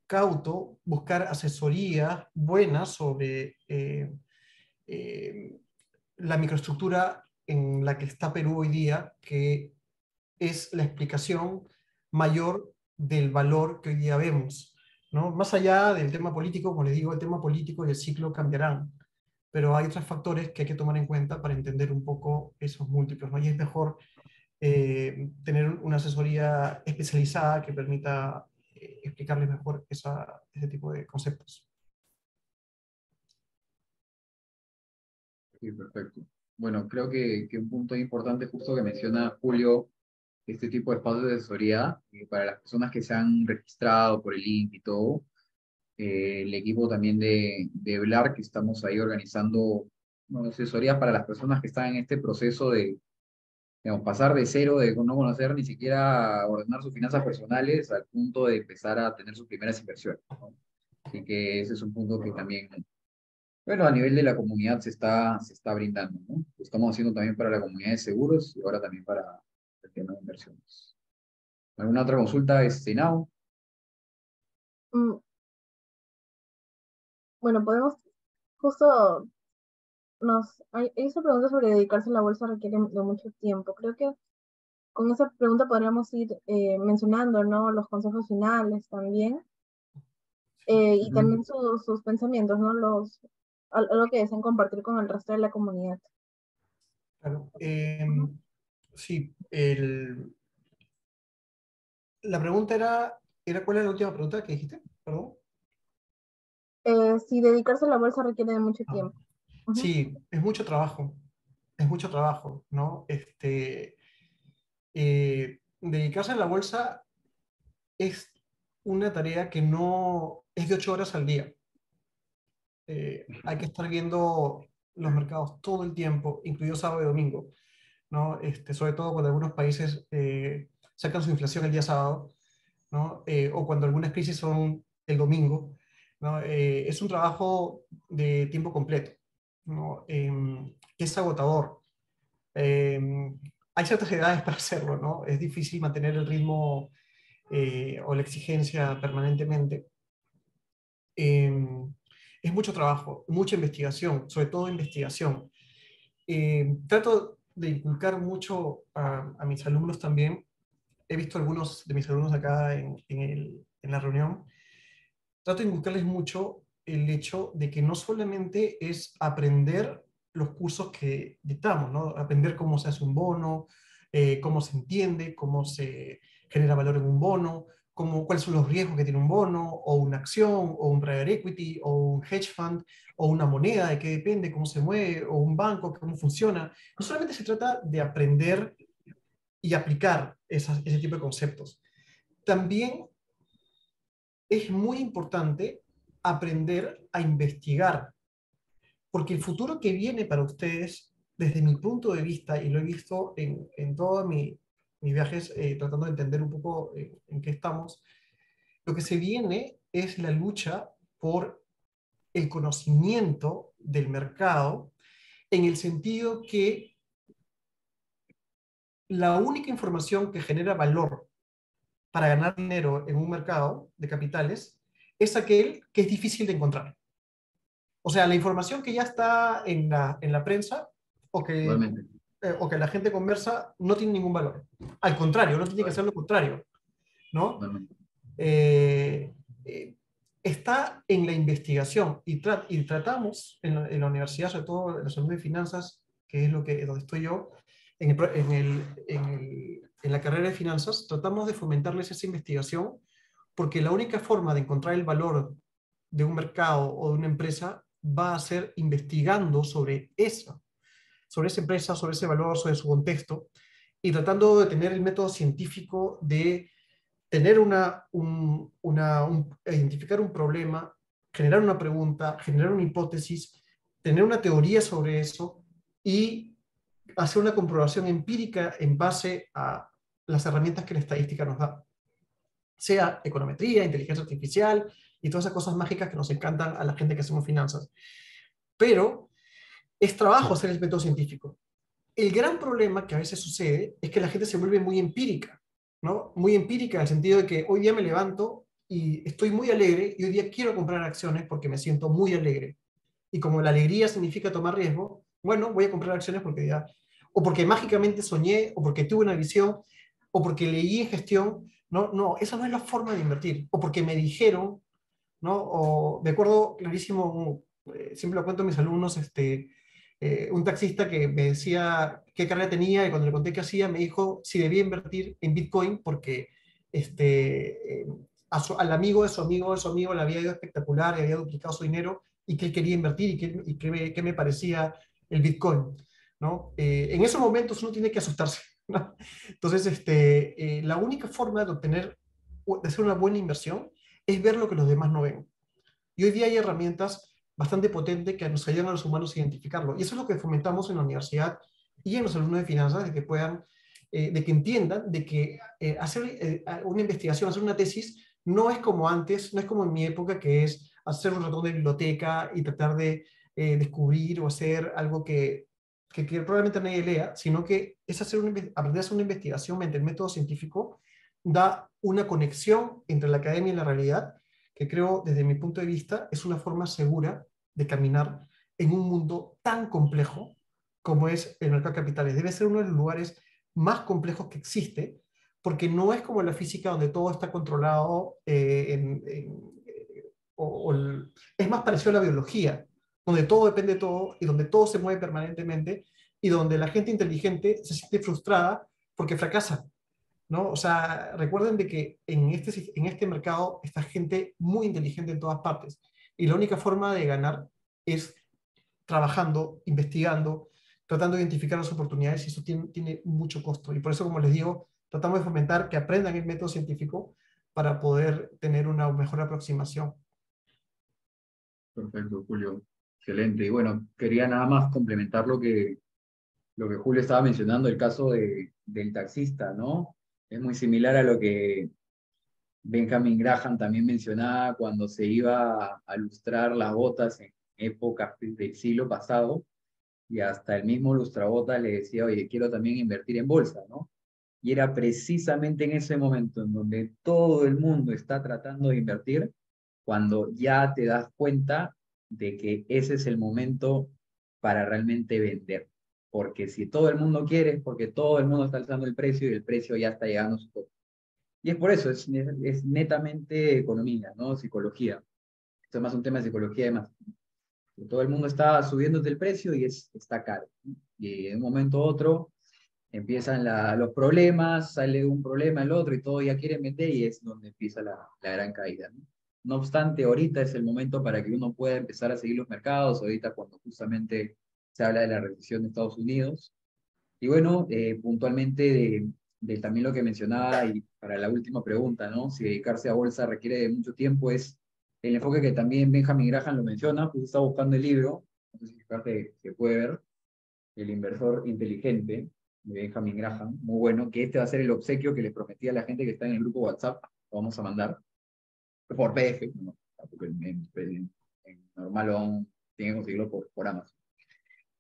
cauto, buscar asesoría buena sobre eh, la microestructura en la que está Perú hoy día, que es la explicación mayor del valor que hoy día vemos, ¿no? Más allá del tema político, como les digo, el tema político y el ciclo cambiarán, pero hay otros factores que hay que tomar en cuenta para entender un poco esos múltiplos, ¿no? Y es mejor tener una asesoría especializada que permita explicarles mejor ese tipo de conceptos. Sí, perfecto. Bueno, creo que un punto importante justo que menciona Julio, este tipo de espacios de asesoría, para las personas que se han registrado por el link y todo, el equipo también de BLAR, que estamos ahí organizando, bueno, asesorías para las personas que están en este proceso de, digamos, pasar de cero, de no conocer ni siquiera ordenar sus finanzas personales, al punto de empezar a tener sus primeras inversiones, ¿no? Así que ese es un punto que también, bueno, a nivel de la comunidad se está brindando, ¿no? Lo estamos haciendo también para la comunidad de seguros y ahora también para el tema de inversiones. ¿Alguna otra consulta, Now? Mm, Bueno, podemos, justo esa pregunta sobre dedicarse a la bolsa requiere de mucho tiempo. Creo que con esa pregunta podríamos ir mencionando, ¿no? Los consejos finales también, y Ujú. también sus pensamientos, ¿no? Algo que desean compartir con el resto de la comunidad. Claro. Ujú. Sí, la pregunta era, ¿cuál era la última pregunta que dijiste? Perdón. Si dedicarse a la bolsa requiere de mucho Ah, tiempo. Ujú. sí, es mucho trabajo, ¿no? Dedicarse a la bolsa es una tarea que no es de 8 horas al día. Hay que estar viendo los mercados todo el tiempo, incluido sábado y domingo, ¿no? Sobre todo cuando algunos países sacan su inflación el día sábado, ¿no? O cuando algunas crisis son el domingo, ¿no? Es un trabajo de tiempo completo, ¿no? Que es agotador. Hay ciertas edades para hacerlo, ¿no? Es difícil mantener el ritmo o la exigencia permanentemente. Es mucho trabajo, mucha investigación, sobre todo investigación. Trato de inculcar mucho a mis alumnos también. He visto algunos de mis alumnos acá en la reunión. Trato de inculcarles mucho el hecho de que no solamente es aprender los cursos que dictamos, ¿no? Aprender cómo se hace un bono, cómo se entiende, cómo se genera valor en un bono, cuáles son los riesgos que tiene un bono, o una acción, o un private equity, o un hedge fund, o una moneda, de qué depende, cómo se mueve, o un banco, cómo funciona. No solamente se trata de aprender y aplicar ese tipo de conceptos. También es muy importante aprender a investigar, porque el futuro que viene para ustedes, desde mi punto de vista, y lo he visto en todos mis viajes, tratando de entender un poco en qué estamos, lo que se viene es la lucha por el conocimiento del mercado, en el sentido que la única información que genera valor para ganar dinero en un mercado de capitales es aquel que es difícil de encontrar. O sea, la información que ya está en la prensa o que Igualmente. o que la gente conversa no tiene ningún valor. Al contrario, uno tiene que hacer lo contrario, ¿no? Totalmente. Eh, eh, Está en la investigación y tratamos en la universidad, sobre todo en la salud de finanzas, que es donde estoy yo, en la carrera de finanzas, tratamos de fomentarles esa investigación porque la única forma de encontrar el valor de un mercado o de una empresa va a ser investigando sobre esa empresa, sobre ese valor, sobre su contexto, y tratando de tener el método científico de tener identificar un problema, generar una pregunta, generar una hipótesis, tener una teoría sobre eso y hacer una comprobación empírica en base a las herramientas que la estadística nos da, sea econometría, inteligencia artificial y todas esas cosas mágicas que nos encantan a la gente que hacemos finanzas. Pero es trabajo hacer el método científico. El gran problema que a veces sucede es que la gente se vuelve muy empírica, ¿no? Muy empírica en el sentido de que hoy día me levanto y estoy muy alegre y hoy día quiero comprar acciones porque me siento muy alegre. Y como la alegría significa tomar riesgo, bueno, voy a comprar acciones porque ya, o porque mágicamente soñé, o porque tuve una visión, o porque leí en gestión. No, no, esa no es la forma de invertir. O porque me dijeron, ¿no? O me acuerdo clarísimo, siempre lo cuento a mis alumnos, un taxista que me decía qué carrera tenía y cuando le conté qué hacía, me dijo si debía invertir en Bitcoin porque al amigo de su amigo de su amigo le había ido espectacular y había duplicado su dinero y que él quería invertir y qué me parecía el Bitcoin, ¿no? En esos momentos uno tiene que asustarse, ¿no? Entonces, la única forma de de hacer una buena inversión es ver lo que los demás no ven. Y hoy día hay herramientas bastante potentes que nos ayudan a los humanos a identificarlo. Y eso es lo que fomentamos en la universidad y en los alumnos de finanzas, de que puedan, de que entiendan de que hacer una investigación, hacer una tesis, no es como antes, no es como en mi época, que es hacer un ratón de biblioteca y tratar de descubrir o hacer algo que probablemente nadie lea, sino que es aprender a hacer una investigación mediante el método científico, da una conexión entre la academia y la realidad que creo, desde mi punto de vista, es una forma segura de caminar en un mundo tan complejo como es el mercado de capitales. Debe ser uno de los lugares más complejos que existe, porque no es como la física donde todo está controlado, es más parecido a la biología, donde todo depende de todo y donde todo se mueve permanentemente y donde la gente inteligente se siente frustrada porque fracasa, ¿no? O sea, recuerden de que en este mercado está gente muy inteligente en todas partes y la única forma de ganar es trabajando, investigando, tratando de identificar las oportunidades y eso tiene mucho costo. Y por eso, como les digo, tratamos de fomentar que aprendan el método científico para poder tener una mejor aproximación. Perfecto, Julio. Excelente. Y bueno, quería nada más complementar lo que Julio estaba mencionando, el caso del taxista, ¿no? Es muy similar a lo que Benjamin Graham también mencionaba cuando se iba a lustrar las botas en épocas del siglo pasado, y hasta el mismo lustrabotas le decía, oye, quiero también invertir en bolsa, ¿no? Y era precisamente en ese momento en donde todo el mundo está tratando de invertir, cuando ya te das cuenta de que ese es el momento para realmente vender. Porque si todo el mundo quiere, es porque todo el mundo está alzando el precio y el precio ya está llegando a su tope. Y es por eso, es netamente economía, ¿no? Psicología. Esto es más un tema de psicología además. Todo el mundo está subiendo el precio y está caro, ¿no? Y en un momento u otro empiezan los problemas, sale un problema el otro y todo ya quieren vender y es donde empieza la gran caída, ¿no? No obstante, ahorita es el momento para que uno pueda empezar a seguir los mercados, ahorita cuando justamente se habla de la recesión de Estados Unidos. Y bueno, puntualmente de también lo que mencionaba y para la última pregunta, ¿no? Si dedicarse a bolsa requiere de mucho tiempo, es el enfoque que también Benjamin Graham lo menciona, pues está buscando el libro, no sé si se puede ver, El inversor inteligente, de Benjamin Graham, muy bueno, que este va a ser el obsequio que les prometí a la gente que está en el grupo WhatsApp, lo vamos a mandar, por PDF, ¿no? Porque en normal tienen que conseguirlo por Amazon.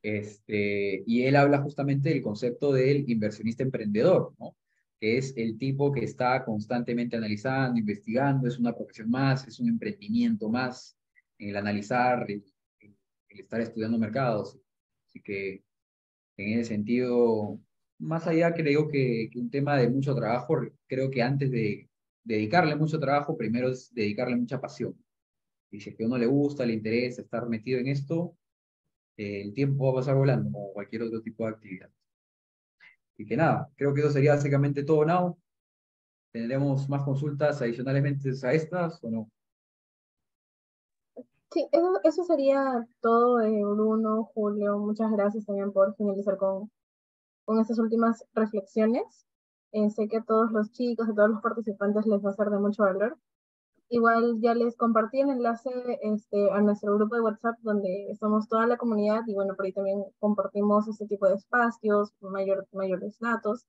Y él habla justamente del concepto del inversionista emprendedor, ¿no? Que es el tipo que está constantemente analizando, investigando, es una profesión más, es un emprendimiento más, el analizar, el estar estudiando mercados. Así que En ese sentido, más allá creo que un tema de mucho trabajo, creo que antes de dedicarle mucho trabajo, primero es dedicarle mucha pasión. Y si es que a uno le gusta, le interesa estar metido en esto, el tiempo va a pasar volando, como cualquier otro tipo de actividad. Y que nada, creo que eso sería básicamente todo, Now. ¿Tendremos más consultas adicionalmente a estas o no? Sí, eso sería todo, Bruno, Julio. Muchas gracias también por finalizar con estas últimas reflexiones. Sé que a todos los chicos, a todos los participantes les va a ser de mucho valor. Igual ya les compartí el enlace a nuestro grupo de WhatsApp donde estamos toda la comunidad y bueno, por ahí también compartimos este tipo de espacios, mayores datos,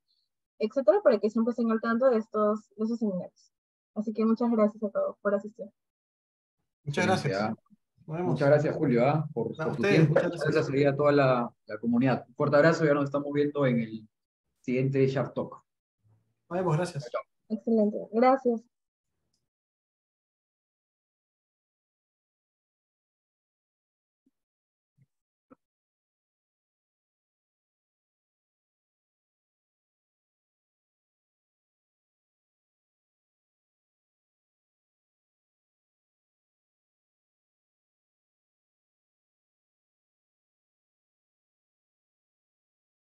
etcétera, para que siempre estén al tanto de esos seminarios. Así que muchas gracias a todos por asistir. Muchas Excelente, gracias. ¿ah? Nos Muchas vemos. gracias, Julio, ¿ah? A Por tu ustedes, tiempo. muchas Muchas gracias gracias. sería a toda la comunidad. Un fuerte abrazo, ya nos estamos viendo en el siguiente Sharp Talk. Nos vemos, gracias. Excelente, gracias.